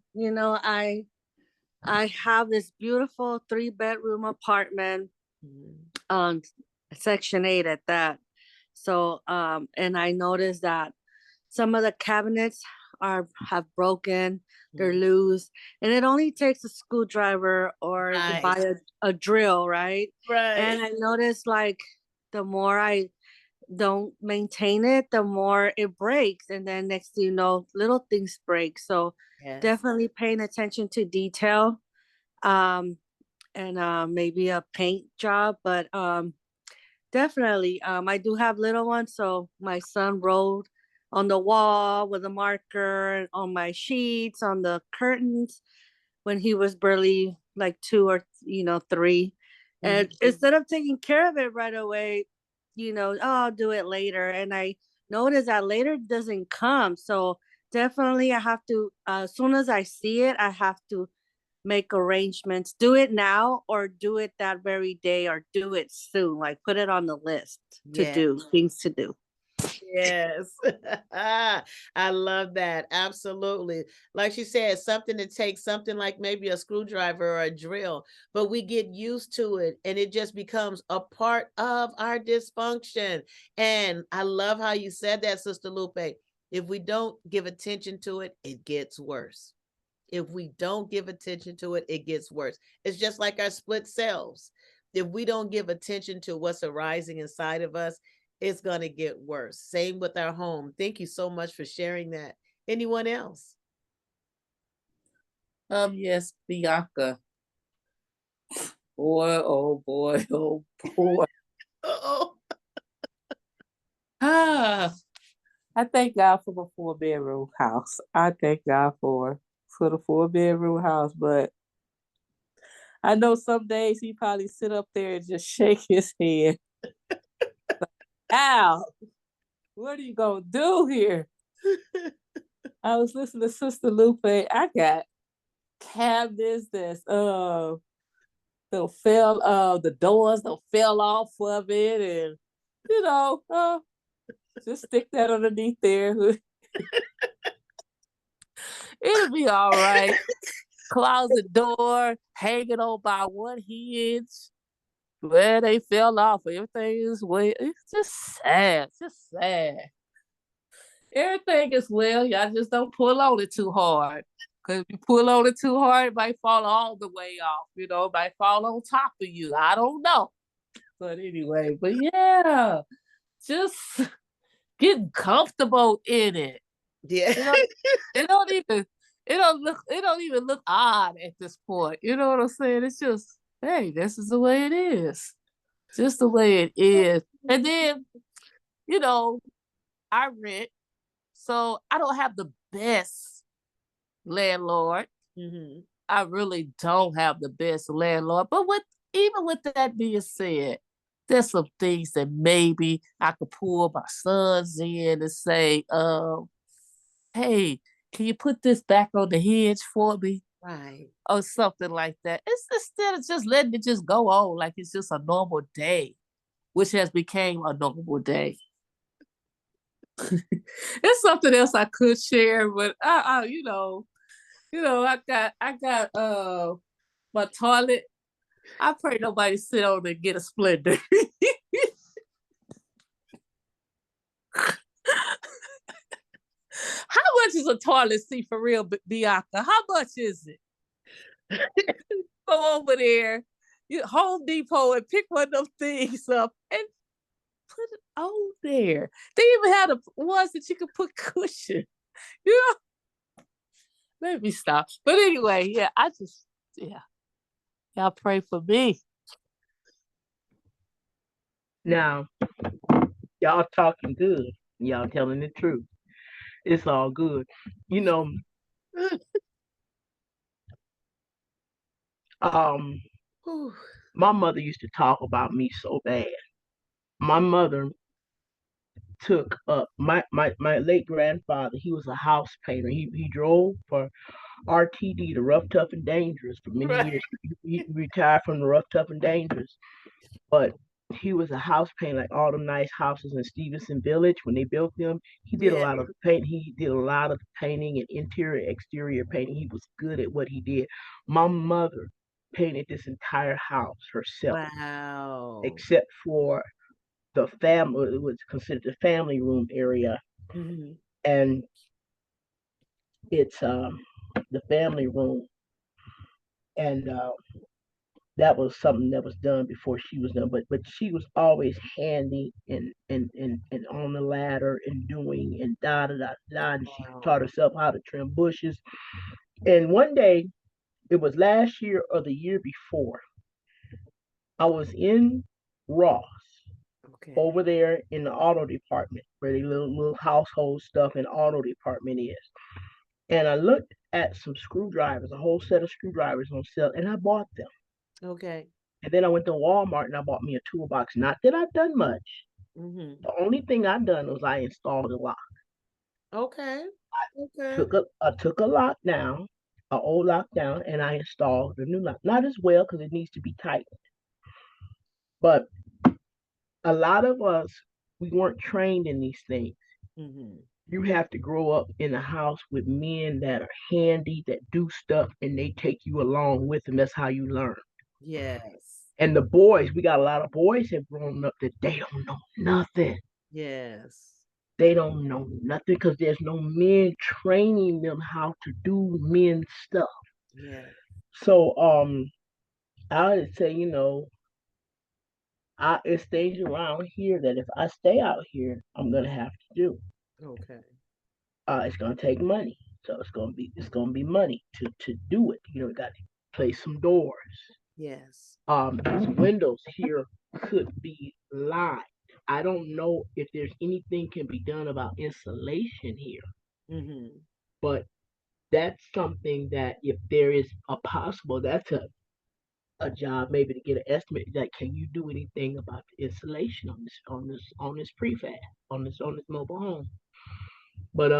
I have this beautiful 3-bedroom apartment on Section 8 at that. So, and I noticed that some of the cabinets have broken, they're loose, and it only takes a screwdriver or to buy a drill, right? And I noticed, like, the more I don't maintain it, the more it breaks, and then next thing you know, little things break. So definitely paying attention to detail, and maybe a paint job, but definitely I do have little ones, so my son wrote on the wall with a marker, on my sheets, on the curtains, when he was barely like 2 or 3. And instead of taking care of it right away, oh, I'll do it later. And I noticed that later doesn't come. So definitely I have to, as soon as I see it, I have to make arrangements, do it now or do it that very day or do it soon, like put it on the list to do things to do. Yes. I love that. Absolutely. Like she said, something that takes something like maybe a screwdriver or a drill, but we get used to it and it just becomes a part of our dysfunction. And I love how you said that, Sister Lupe. If we don't give attention to it, it gets worse. If we don't give attention to it, it gets worse. It's just like our split cells. If we don't give attention to what's arising inside of us, it's going to get worse. Same with our home. Thank you so much for sharing that. Anyone else? Yes, Bianca. Boy, oh boy, oh boy. Uh-oh. I thank God for the 4-bedroom house. I thank God for the 4-bedroom house, but I know some days he probably sit up there and just shake his head. Al, what are you gonna do here? I was listening to Sister Lupe. I got cabinets that's they'll fell the doors they'll fell off of it, and just stick that underneath there. It'll be all right. Closet door hanging on by one hinge where they fell off. Everything is well. It's just sad. Just sad. Everything is well. Y'all just don't pull on it too hard. Because if you pull on it too hard, it might fall all the way off. It might fall on top of you. I don't know. But anyway, yeah, just getting comfortable in it. Yeah. It don't even look odd at this point. You know what I'm saying? It's just, hey, this is the way it is. Just the way it is. And then you know, I rent, so I don't have the best landlord. Mm-hmm. I really don't have the best landlord. But even with that being said, there's some things that maybe I could pull my sons in and say, hey, can you put this back on the hedge for me? Right. Or something like that. It's instead of just letting it just go on like it's just a normal day, which has become a normal day. It's something else I could share, but I got my toilet. I pray nobody sit on and get a splinter. How much is a toilet seat for real, Bianca? How much is it? Go over there, Home Depot, and pick one of them things up and put it on there. They even had the ones that you could put cushion. You know, let me stop. But anyway, y'all pray for me. Now, y'all talking good. Y'all telling the truth. It's all good. You know, um, my mother used to talk about me so bad. My mother took up my late grandfather. He was a house painter. He drove for RTD, the Rough, Tough, and Dangerous, for many Right. years. He retired from the Rough, Tough, and Dangerous, but he was a house painter, like all them nice houses in Stevenson Village when they built them. He did a Yeah. lot of the paint. He did a lot of the painting and interior, exterior painting. He was good at what he did. My mother painted this entire house herself, Wow. except for the family. It was considered the family room area, Mm-hmm. and it's the family room, and that was something that was done before she was done. But she was always handy and on the ladder and doing and da da da da. And she Wow. taught herself how to trim bushes. And one day, it was last year or the year before, I was in Ross Okay. over there in the auto department where the little household stuff and auto department is. And I looked at some screwdrivers, a whole set of screwdrivers on sale, and I bought them. Okay. And then I went to Walmart and I bought me a toolbox. Not that I've done much. Mm-hmm. The only thing I've done was I installed a lock. Okay. Okay. I took a lock down, an old lock down, and I installed a new lock. Not as well because it needs to be tightened. But a lot of us, we weren't trained in these things. Mm-hmm. You have to grow up in a house with men that are handy, that do stuff, and they take you along with them. That's how you learn. Yes. And the boys, we got a lot of boys have grown up that they don't know nothing. Yes. They don't know nothing because there's no men training them how to do men's stuff. Yeah. So I would say, it's things around here that if I stay out here, I'm gonna have to do. Okay. It's gonna take money. So it's gonna be money to do it. You got to place some doors. Yes. These windows here could be lined. I don't know if there's anything can be done about insulation here, Mm-hmm. but that's something that if there is a possible, that's a job maybe to get an estimate. Like, can you do anything about the insulation on this prefab on this mobile home? But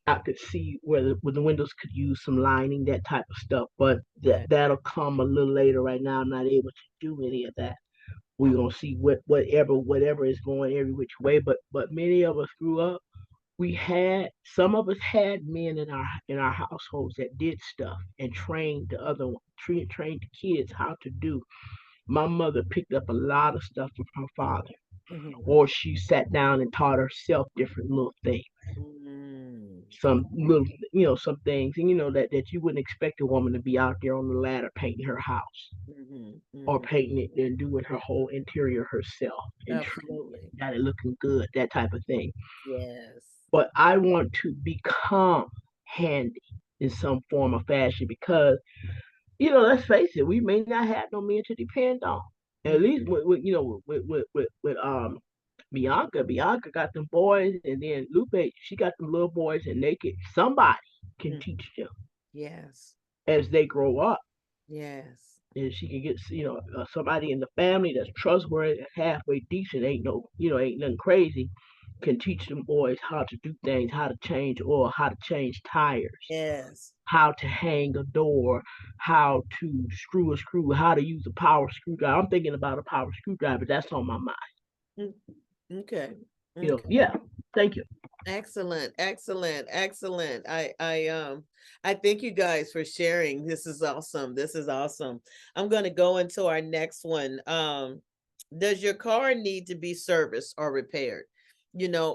I could see where the windows could use some lining, that type of stuff. But Okay. that'll come a little later. Right now, I'm not able to do any of that. We're gonna see whatever is going every which way. But many of us grew up. Some of us had men in our households that did stuff and trained the other one, trained the kids how to do. My mother picked up a lot of stuff from her father, Mm-hmm. or she sat down and taught herself different little things. Mm-hmm. Some little, some things, and that you wouldn't expect a woman to be out there on the ladder painting her house Mm-hmm. or Mm-hmm. painting it and doing her whole interior herself and Absolutely. got it looking good, that type of thing. Yes. But I want to become handy in some form or fashion because, let's face it, we may not have no men to depend on. At Mm-hmm. least with Bianca got them boys, and then Lupe, she got them little boys, and somebody can Mm. teach them Yes. as they grow up. Yes. And she can get, somebody in the family that's trustworthy, that's halfway decent, ain't nothing crazy, can teach them boys how to do things, how to change oil, how to change tires, Yes. how to hang a door, how to screw a screw, how to use a power screwdriver. I'm thinking about a power screwdriver. That's on my mind. Mm. Okay. Yeah. Thank you. Excellent, excellent, excellent. I thank you guys for sharing. This is awesome. This is awesome. I'm going to go into our next one. Does your car need to be serviced or repaired?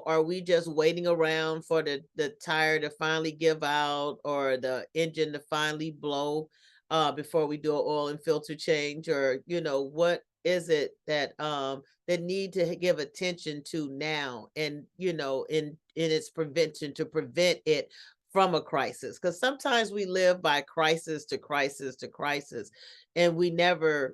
Are we just waiting around for the tire to finally give out or the engine to finally blow before we do an oil and filter change? Or, what is it that need to give attention to now, and in its prevention, to prevent it from a crisis? Because sometimes we live by crisis to crisis to crisis, and we never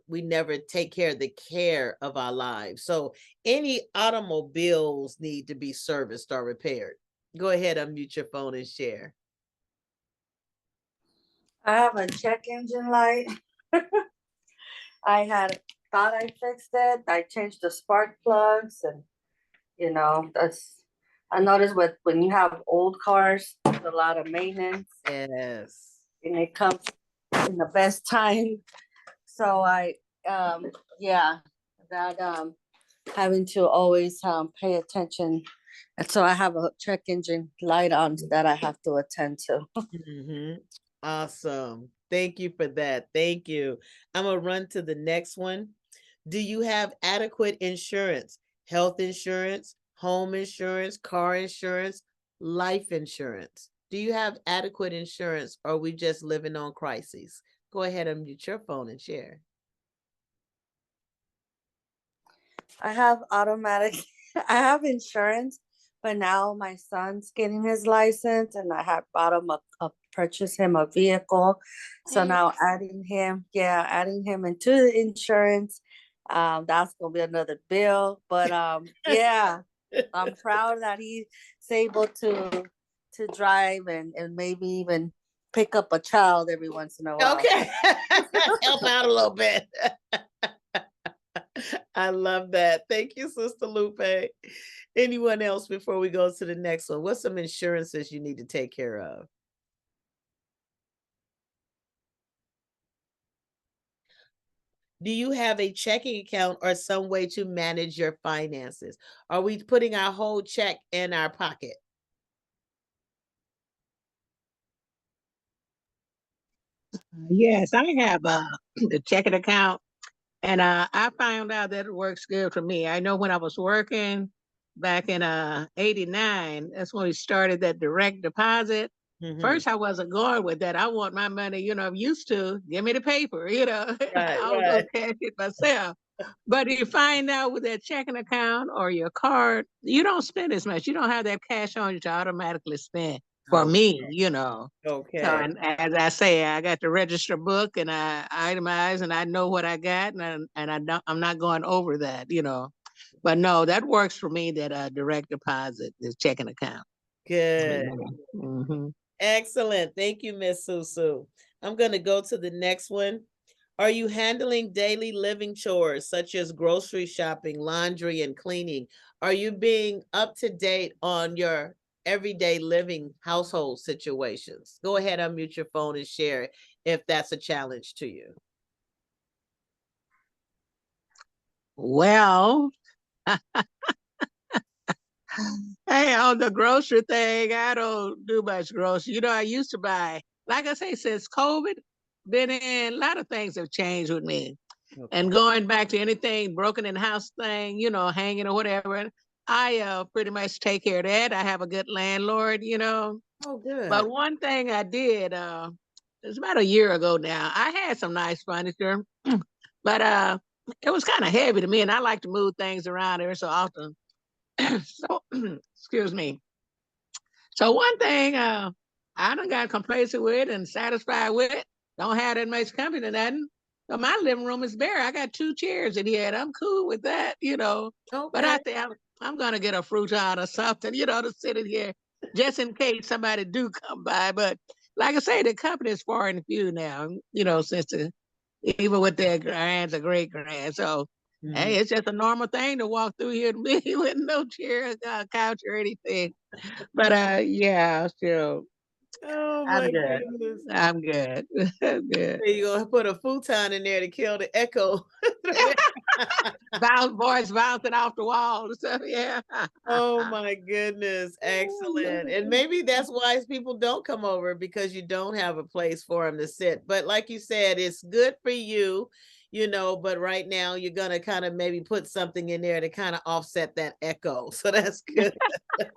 take care of our lives. So any automobiles need to be serviced or repaired? Go ahead, unmute your phone and share. I have a check engine light. I had thought I fixed it. I changed the spark plugs, and that's. I noticed when you have old cars, there's a lot of maintenance, Yes. and it comes in the best time. So yeah, that having to always pay attention, and so I have a check engine light on that I have to attend to. Hmm. Awesome. Thank you for that. Thank you. I'm going to run to the next one. Do you have adequate insurance? Health insurance, home insurance, car insurance, life insurance? Do you have adequate insurance, or are we just living on crises? Go ahead and mute your phone and share. I have automatic. I have insurance, but now my son's getting his license, and I have bought him purchase him a vehicle. So now adding him into the insurance, that's gonna be another bill. But yeah, I'm proud that he's able to drive and maybe even pick up a child every once in a while. Okay. Help out a little bit. I love that. Thank you, Sister Lupe. Anyone else before we go to the next one? What's some insurances you need to take care of? Do you have a checking account or some way to manage your finances? Are we putting our whole check in our pocket? Yes, I have the checking account, and I found out that it works good for me. I know when I was working back in '89, that's when we started that direct deposit. Mhm. First, I wasn't going with that. I want my money, I'm used to give me the paper, Right, I was gonna cash it myself. But you find out with that checking account or your card, you don't spend as much. You don't have that cash on you to automatically spend. For me. So, Okay. and as I say, I got the register book, and I itemize, and I know what I got, I'm not going over that. But no, that works for me. That direct deposit, this checking account. Good. Mm-hmm. Excellent. Thank you, Miss Susu. I'm going to go to the next one. Are you handling daily living chores such as grocery shopping, laundry, and cleaning? Are you being up to date on your everyday living household situations? Go ahead, unmute your phone and share if that's a challenge to you. Well, hey, on the grocery thing, I don't do much grocery. I used to buy, like I say, since COVID been in, a lot of things have changed with me. Okay. And going back to anything broken in house thing, hanging or whatever, I pretty much take care of that. I have a good landlord. Oh, good. But one thing I did, it's about a year ago now. I had some nice furniture, but it was kind of heavy to me, and I like to move things around every so often. So, excuse me. So one thing I done got complacent with and satisfied with. Don't have that much company or nothing. So my living room is bare. I got 2 chairs in here, and I'm cool with that. But Okay. I'm gonna get a futon or something, to sit in here just in case somebody do come by. But like I say, the company is far and few now, since even with their grands or great grands. So hey, it's just a normal thing to walk through here to me with no chair, couch, or anything. But yeah, so Oh I'm my good. goodness. I'm good. I'm good. You gonna put a futon in there to kill the echo. Voice bouncing off the wall. So yeah. Oh my goodness. Excellent. And maybe that's why people don't come over, because you don't have a place for them to sit. But like you said, it's good for you, but right now you're going to kind of maybe put something in there to kind of offset that echo. So that's good.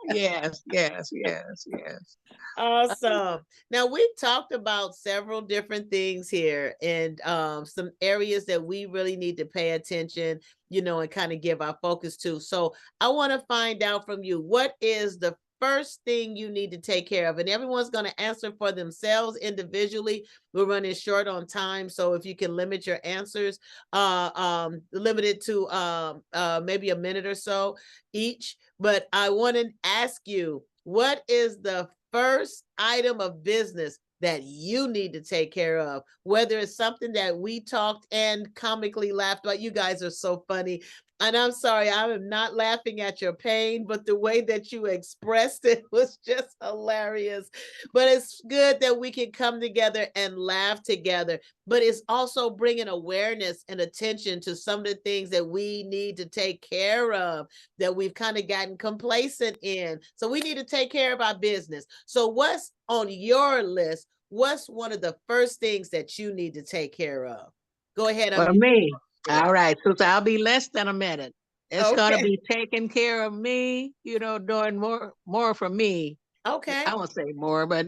Yes, yes, yes, yes. Awesome. Now we've talked about several different things here, and some areas that we really need to pay attention, and kind of give our focus to. So I want to find out from you, what is the first thing you need to take care of? And everyone's going to answer for themselves individually. We're running short on time, so if you can limit your answers, limit it to maybe a minute or so each. But I want to ask you, what is the first item of business that you need to take care of? Whether it's something that we talked and comically laughed about. You guys are so funny. And I'm sorry, I am not laughing at your pain, but the way that you expressed it was just hilarious. But it's good that we can come together and laugh together. But it's also bringing awareness and attention to some of the things that we need to take care of, that we've kind of gotten complacent in. So we need to take care of our business. So what's on your list? What's one of the first things that you need to take care of? Go ahead. For me, all right, so I'll be less than a minute. It's gonna Okay. be taking care of me, doing more for me. Okay. I won't say more, but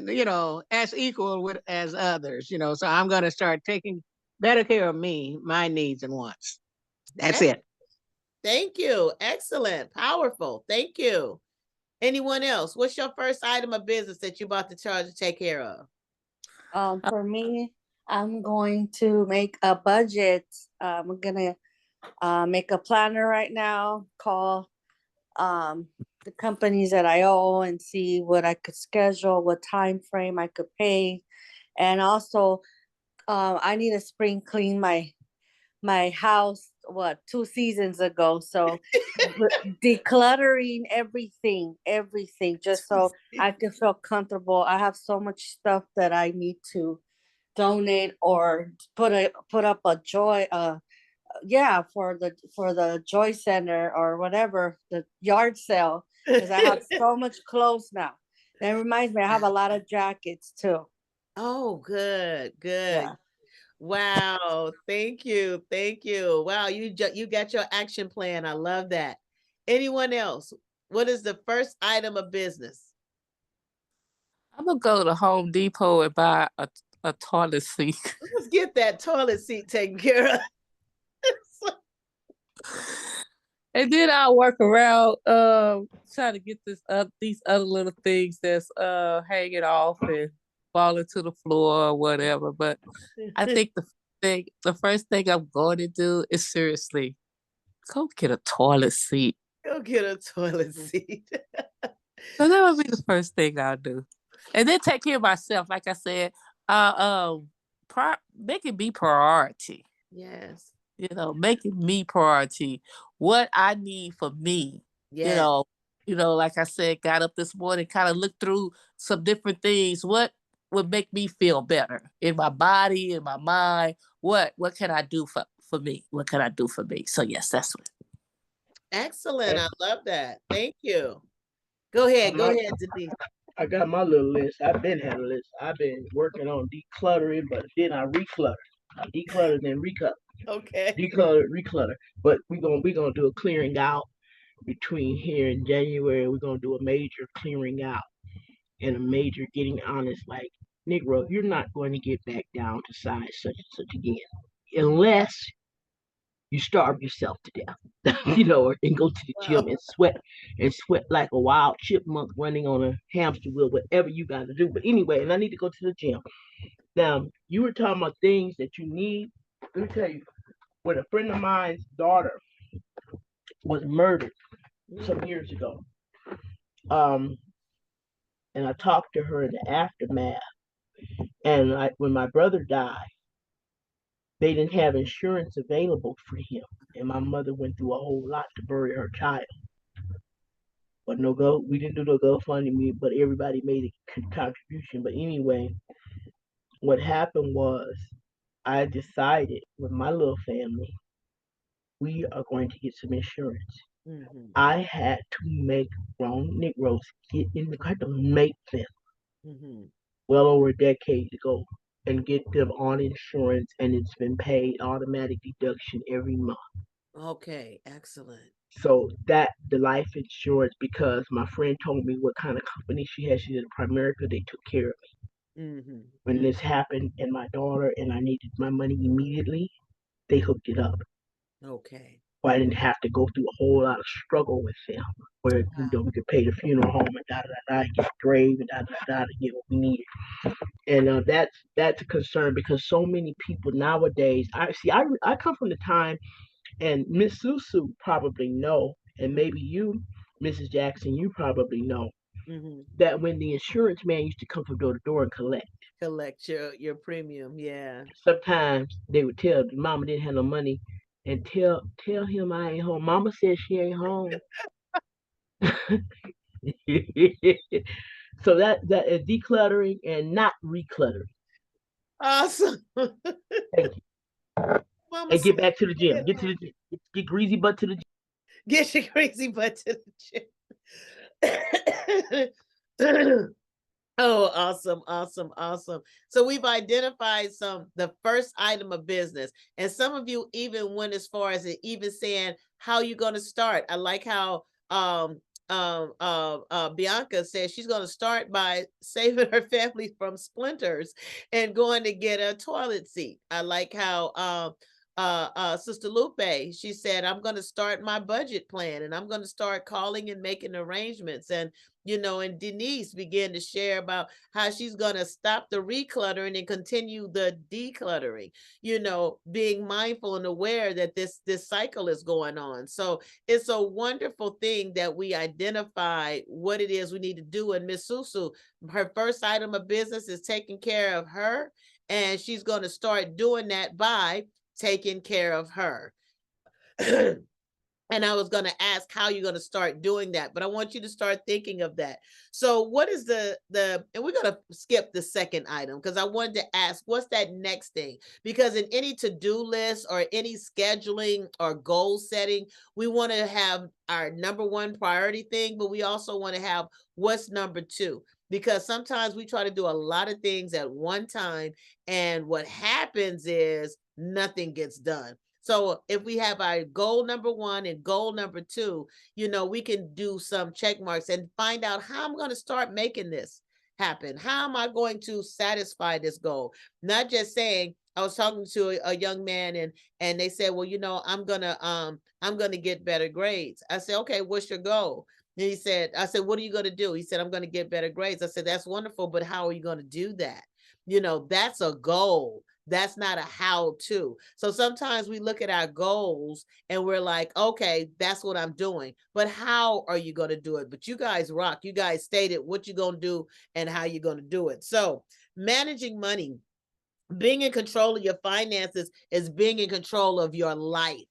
as equal with as others, So I'm gonna start taking better care of me, my needs and wants. That's it. Thank you. Excellent. Powerful. Thank you. Anyone else? What's your first item of business that you bought the charge to take care of? For me, I'm going to make a budget. I'm gonna make a planner right now. Call the companies that I owe and see what I could schedule, what time frame I could pay, and also I need to spring clean my house. What, 2 seasons ago? So decluttering everything, just so I can feel comfortable. I have so much stuff that I need to donate or put up a joy yeah, for the joy center or whatever, the yard sale, because I have so much clothes now. That reminds me, I have a lot of jackets too. Oh, good, good. Yeah. Wow. Thank you. Thank you. Wow, you got your action plan. I love that. Anyone else? What is the first item of business? I'm gonna go to Home Depot and buy a toilet seat. Let's get that toilet seat taken care of. And then I'll work around trying to get these other little things that's hanging off and falling to the floor or whatever. But I think the first thing I'm going to do is seriously go get a toilet seat. Go get a toilet seat. So that'll be the first thing I'll do. And then take care of myself. Like I said, make it be priority. Yes. Making me priority. What I need for me. Yes. Like I said, got up this morning, kind of looked through some different things. What would make me feel better in my body, in my mind? What can I do for me? What can I do for me? So yes, that's what. Excellent. I love that. Thank you. Go ahead. Go ahead, Denise. I got my little list. I've been had a list. I've been working on decluttering, but then I reclutter. I declutter, then recut. Okay. Reclutter. But we gonna do a clearing out between here and January. We're gonna do a major clearing out and a major getting honest. Like, Negro, you're not going to get back down to size such and such again, unless you starve yourself to death, and go to the gym Wow. and sweat like a wild chipmunk running on a hamster wheel, whatever you got to do. But anyway, and I need to go to the gym. Now, you were talking about things that you need. Let me tell you, when a friend of mine's daughter was murdered, some years ago. Um, and I talked to her in the aftermath. And when my brother died, they didn't have insurance available for him. And my mother went through a whole lot to bury her child. But we didn't do no GoFundMe, but everybody made a contribution. But anyway, what happened was I decided with my little family, we are going to get some insurance. Mm-hmm. I had to make grown Negroes get in the car to make them Mm-hmm. well over a decade ago and get them on insurance, and it's been paid automatic deduction every month. Okay, excellent. So that the life insurance, because my friend told me what kind of company she had. She did Primerica. They took care of me when Mm-hmm. this happened, and my daughter and I needed my money immediately. They hooked it up. Okay. Or I didn't have to go through a whole lot of struggle with them, where we could pay the funeral home and da da da, get the grave and da da da to get what we needed. And that's a concern because so many people nowadays. I come from the time, and Miss Susu probably know, and maybe you, Mrs. Jackson, you probably know Mm-hmm. that when the insurance man used to come from door to door and collect, Collect your premium. Yeah. sometimes they would tell the mama didn't have no money, and tell him I ain't home. Mama said she ain't home. So that is decluttering and not recluttering. Awesome. Thank you. Mama And said, get back to the "Stay gym. at Get to home." the gym. Get greasy butt to the Get your crazy butt to the gym. Oh, awesome, awesome, awesome. So we've identified the first item of business. And some of you even went as far as even saying how you're going to start. I like how Bianca says she's going to start by saving her family from splinters and going to get a toilet seat. I like how Sister Lupe, she said, I'm going to start my budget plan and I'm going to start calling and making arrangements. And Denise began to share about how she's going to stop the recluttering and continue the decluttering, being mindful and aware that this cycle is going on. So it's a wonderful thing that we identify what it is we need to do. And Miss Susu, her first item of business is taking care of her, and she's going to start doing that by taking care of her. And I was going to ask how you're going to start doing that, but I want you to start thinking of that. So what is and we're going to skip the second item because I wanted to ask, what's that next thing? Because in any to-do list or any scheduling or goal setting, we want to have our number one priority thing, but we also want to have what's number two, because sometimes we try to do a lot of things at one time. And what happens is nothing gets done. So if we have our goal number one and goal number two, we can do some check marks and find out how I'm going to start making this happen. How am I going to satisfy this goal? Not just saying, I was talking to a young man and they said, well, I'm gonna get better grades. I said, okay, what's your goal? And I said, what are you going to do? He said, I'm going to get better grades. I said, that's wonderful, but how are you going to do that? That's a goal. That's not a how to. So sometimes we look at our goals and we're like, okay, that's what I'm doing. But how are you going to do it? But you guys rock. You guys stated what you're going to do and how you're going to do it. So managing money, being in control of your finances is being in control of your life.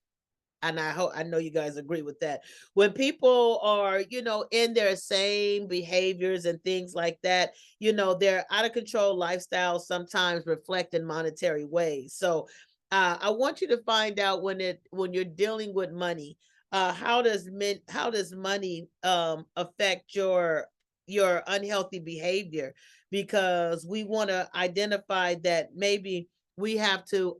And I know you guys agree with that. When people are, in their same behaviors and things like that, their out of control lifestyles sometimes reflect in monetary ways. So I want you to find out when you're dealing with money, how does money affect your unhealthy behavior? Because we want to identify that maybe we have to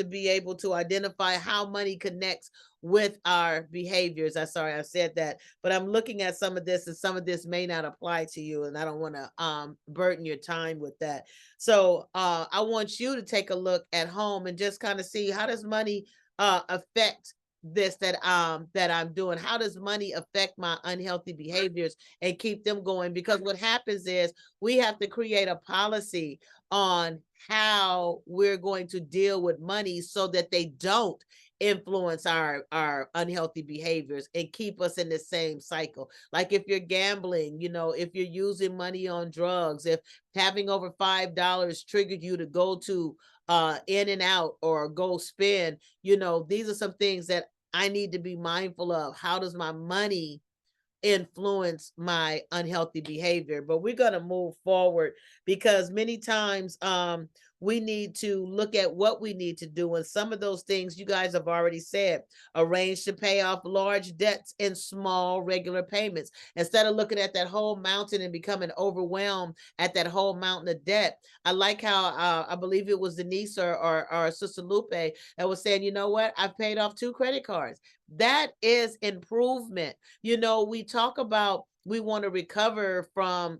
be able to identify how money connects with our behaviors. I'm sorry I said that, but I'm looking at some of this and some of this may not apply to you, and I don't want to burden your time with that. So I want you to take a look at home and just kind of see, how does money affect this that I'm doing? How does money affect my unhealthy behaviors and keep them going? Because what happens is we have to create a policy on how we're going to deal with money so that they don't influence our unhealthy behaviors and keep us in the same cycle. Like if you're gambling, if you're using money on drugs, if having over $5 triggered you to go to in and out or go spend, these are some things that I need to be mindful of. How does my money influence my unhealthy behavior? But we're going to move forward because many times we need to look at what we need to do, and some of those things you guys have already said. Arrange to pay off large debts in small regular payments instead of looking at that whole mountain and becoming overwhelmed at that whole mountain of debt. I like how I believe it was Denise or Sister Lupe that was saying, you know what, I've paid off 2 credit cards. That is improvement. We talk about we want to recover from,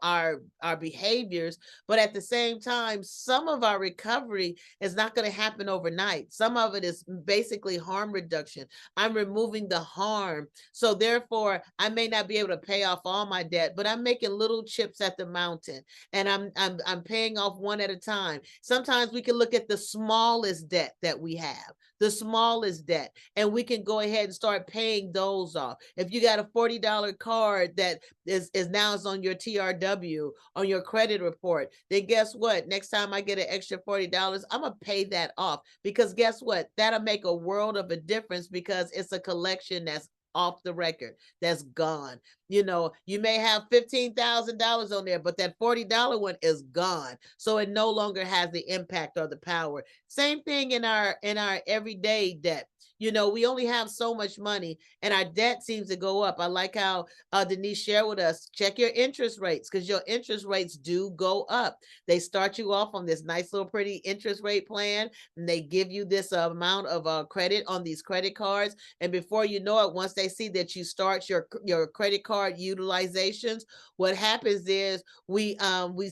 our behaviors, but at the same time, some of our recovery is not going to happen overnight. Some of it is basically harm reduction. I'm removing the harm. So therefore, I may not be able to pay off all my debt, but I'm making little chips at the mountain, and I'm paying off one at a time. Sometimes we can look at the smallest debt that we have, the smallest debt, and we can go ahead and start paying those off. If you got a $40 card that is now is on your TRW, on your credit report, then guess what? Next time I get an extra $40, I'm gonna pay that off, because guess what? That'll make a world of a difference, because it's a collection that's off the record, that's gone. You may have $15,000 on there, but that $40 one is gone, so it no longer has the impact or the power. Same thing in our everyday debt. We only have so much money, and our debt seems to go up. I like how Denise shared with us, check your interest rates, because your interest rates do go up. They start you off on this nice little pretty interest rate plan, and they give you this amount of credit on these credit cards. And before you know it, once they see that you start your credit card utilizations, what happens is we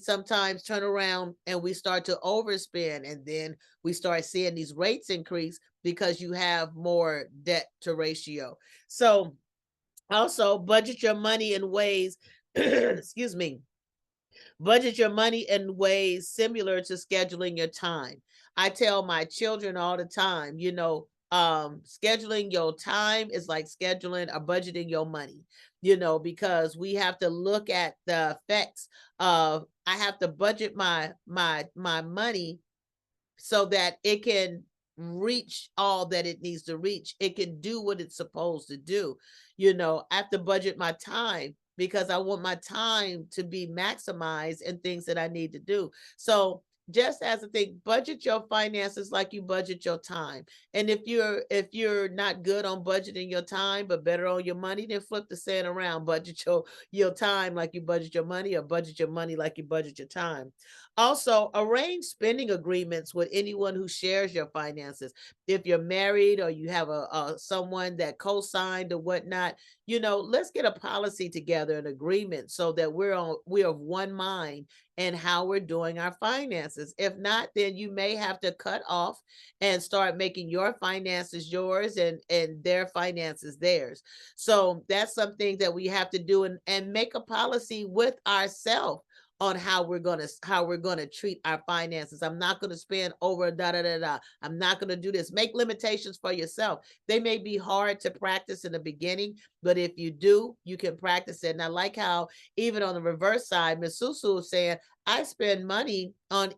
sometimes turn around and we start to overspend, and then we start seeing these rates increase because you have more debt to ratio. So also budget your money in ways, excuse me, budget your money in ways similar to scheduling your time. I tell my children all the time, scheduling your time is like scheduling or budgeting your money, because we have to look at the effects of, I have to budget my money so that it can reach all that it needs to reach. It can do what it's supposed to do. I have to budget my time because I want my time to be maximized in things that I need to do. So just as a thing, budget your finances like you budget your time. And if you're not good on budgeting your time but better on your money, then flip the saying around. Budget your time like you budget your money, or budget your money like you budget your time. Also, arrange spending agreements with anyone who shares your finances. If you're married or you have a someone that co-signed or whatnot, let's get a policy together, an agreement, so that we're of one mind in how we're doing our finances. If not, then you may have to cut off and start making your finances yours and their finances theirs. So that's something that we have to do, and make a policy with ourselves on how we're gonna treat our finances. I'm not gonna spend over da da da da. I'm not gonna do this. Make limitations for yourself. They may be hard to practice in the beginning, but if you do, you can practice it. And I like how even on the reverse side, Miss Susu is saying, I spend money on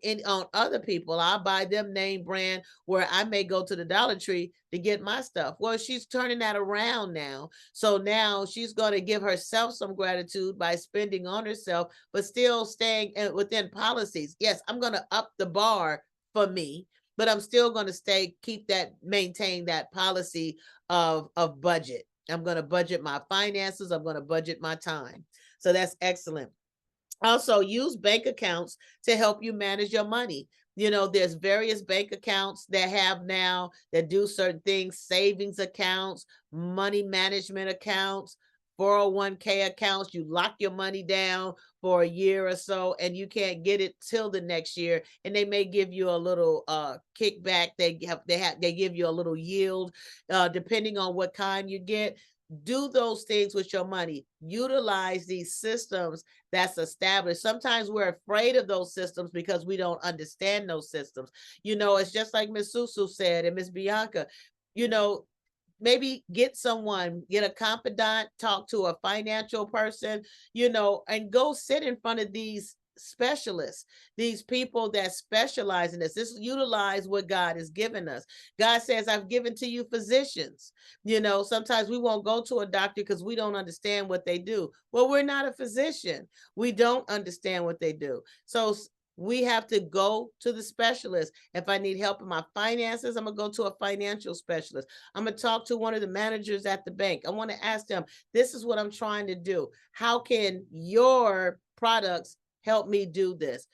other people. I'll buy them name brand, where I may go to the Dollar Tree to get my stuff. Well, she's turning that around now. So now she's going to give herself some gratitude by spending on herself, but still staying within policies. Yes, I'm going to up the bar for me, but I'm still going to maintain that policy of budget. I'm going to budget my finances. I'm going to budget my time. So that's excellent. Also, use bank accounts to help you manage your money. There's various bank accounts that have now that do certain things: savings accounts, money management accounts, 401k accounts. You lock your money down for a year or so, and you can't get it till the next year. And they may give you a little kickback. They give you a little yield, depending on what kind you get. Do those things with your money. Utilize these systems that's established. Sometimes we're afraid of those systems because we don't understand those systems. It's just like Miss Susu said and Miss Bianca, you know, maybe get a confidant, talk to a financial person, and go sit in front of these specialists, these people that specialize in this. This utilize what God has given us. God says, I've given to you physicians. Sometimes we won't go to a doctor because we don't understand what they do. Well, we're not a physician. We don't understand what they do. So we have to go to the specialist. If I need help in my finances, I'm going to go to a financial specialist. I'm going to talk to one of the managers at the bank. I want to ask them, this is what I'm trying to do. How can your products help me do this?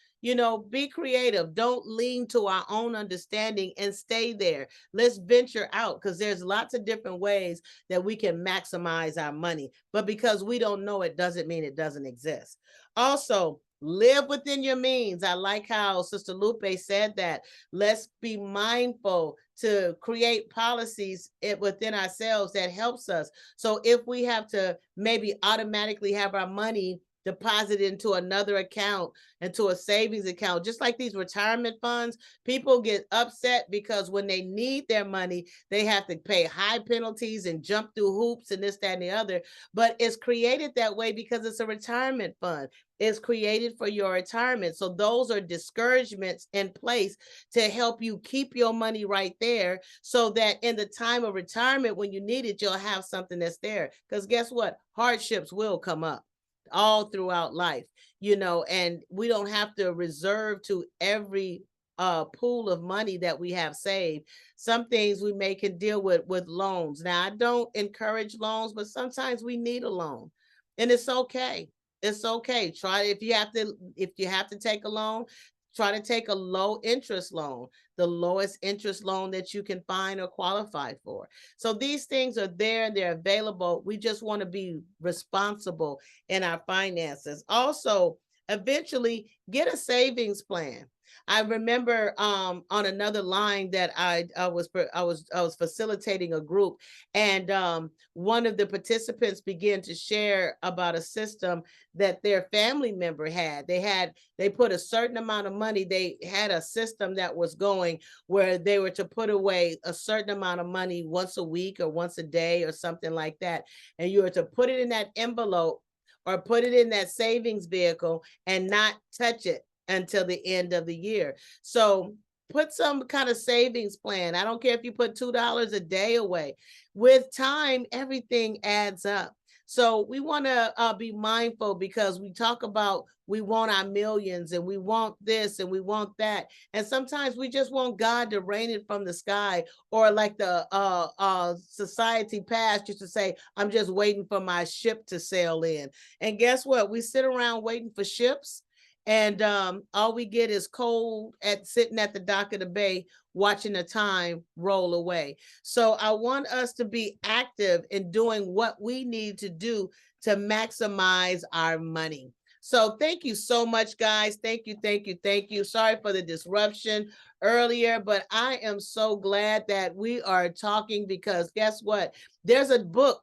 Be creative. Don't lean to our own understanding and stay there. Let's venture out, because there's lots of different ways that we can maximize our money. But because we don't know it doesn't mean it doesn't exist. Also, live within your means. I like how Sister Lupe said that. Let's be mindful to create policies within ourselves that helps us. So if we have to maybe automatically have our money deposit into another account, into a savings account, just like these retirement funds, people get upset because when they need their money, they have to pay high penalties and jump through hoops and this, that, and the other. But it's created that way because it's a retirement fund. It's created for your retirement. So those are discouragements in place to help you keep your money right there, so that in the time of retirement, when you need it, you'll have something that's there. Because guess what? Hardships will come up all throughout life, and we don't have to reserve to every pool of money that we have saved. Some things we can deal with loans. Now, I don't encourage loans, but sometimes we need a loan, and it's okay. It's okay. Try, if you have to take a loan, try to take a low interest loan, the lowest interest loan that you can find or qualify for. So these things are there and they're available. We just want to be responsible in our finances. Also, eventually get a savings plan. I remember on another line that I was facilitating a group, and one of the participants began to share about a system that their family member had. They put a certain amount of money. They had a system that was going where they were to put away a certain amount of money once a week or once a day or something like that, and you were to put it in that envelope or put it in that savings vehicle and not touch it until the end of the year. So put some kind of savings plan. I don't care if you put $2 a day away. With time, everything adds up. So we want to be mindful, because we talk about we want our millions and we want this and we want that. And sometimes we just want God to rain it from the sky, or like the society past used to say, I'm just waiting for my ship to sail in. And guess what? We sit around waiting for ships, and all we get is cold sitting at the dock of the bay, watching the time roll away. So I want us to be active in doing what we need to do to maximize our money. So thank you so much, guys. Thank you, thank you, thank you. Sorry for the disruption earlier, but I am so glad that we are talking, because guess what? There's a book,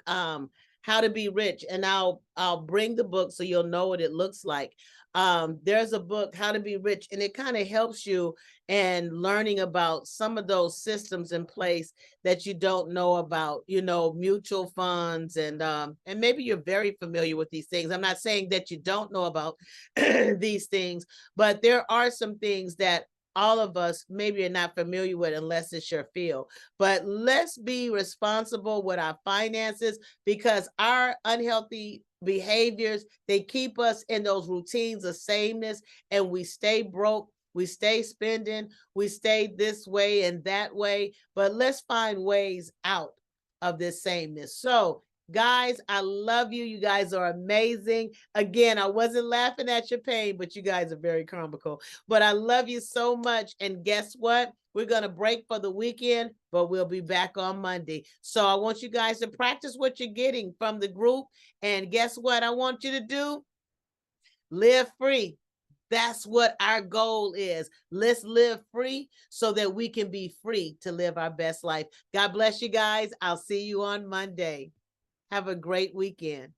How to Be Rich, and I'll bring the book so you'll know what it looks like. There's a book, How to Be Rich, and it kind of helps you in learning about some of those systems in place that you don't know about, mutual funds, and maybe you're very familiar with these things. I'm not saying that you don't know about these things, but there are some things that all of us maybe are not familiar with unless it's your field. But let's be responsible with our finances, because our unhealthy behaviors, they keep us in those routines of sameness, and we stay broke. We stay spending, we stay this way and that way, but let's find ways out of this sameness. So Guys, I love you. You guys are amazing. Again, I wasn't laughing at your pain, but you guys are very comical. But I love you so much. And guess what? We're going to break for the weekend, but we'll be back on Monday. So I want you guys to practice what you're getting from the group. And guess what I want you to do? Live free. That's what our goal is. Let's live free so that we can be free to live our best life. God bless you guys. I'll see you on Monday. Have a great weekend.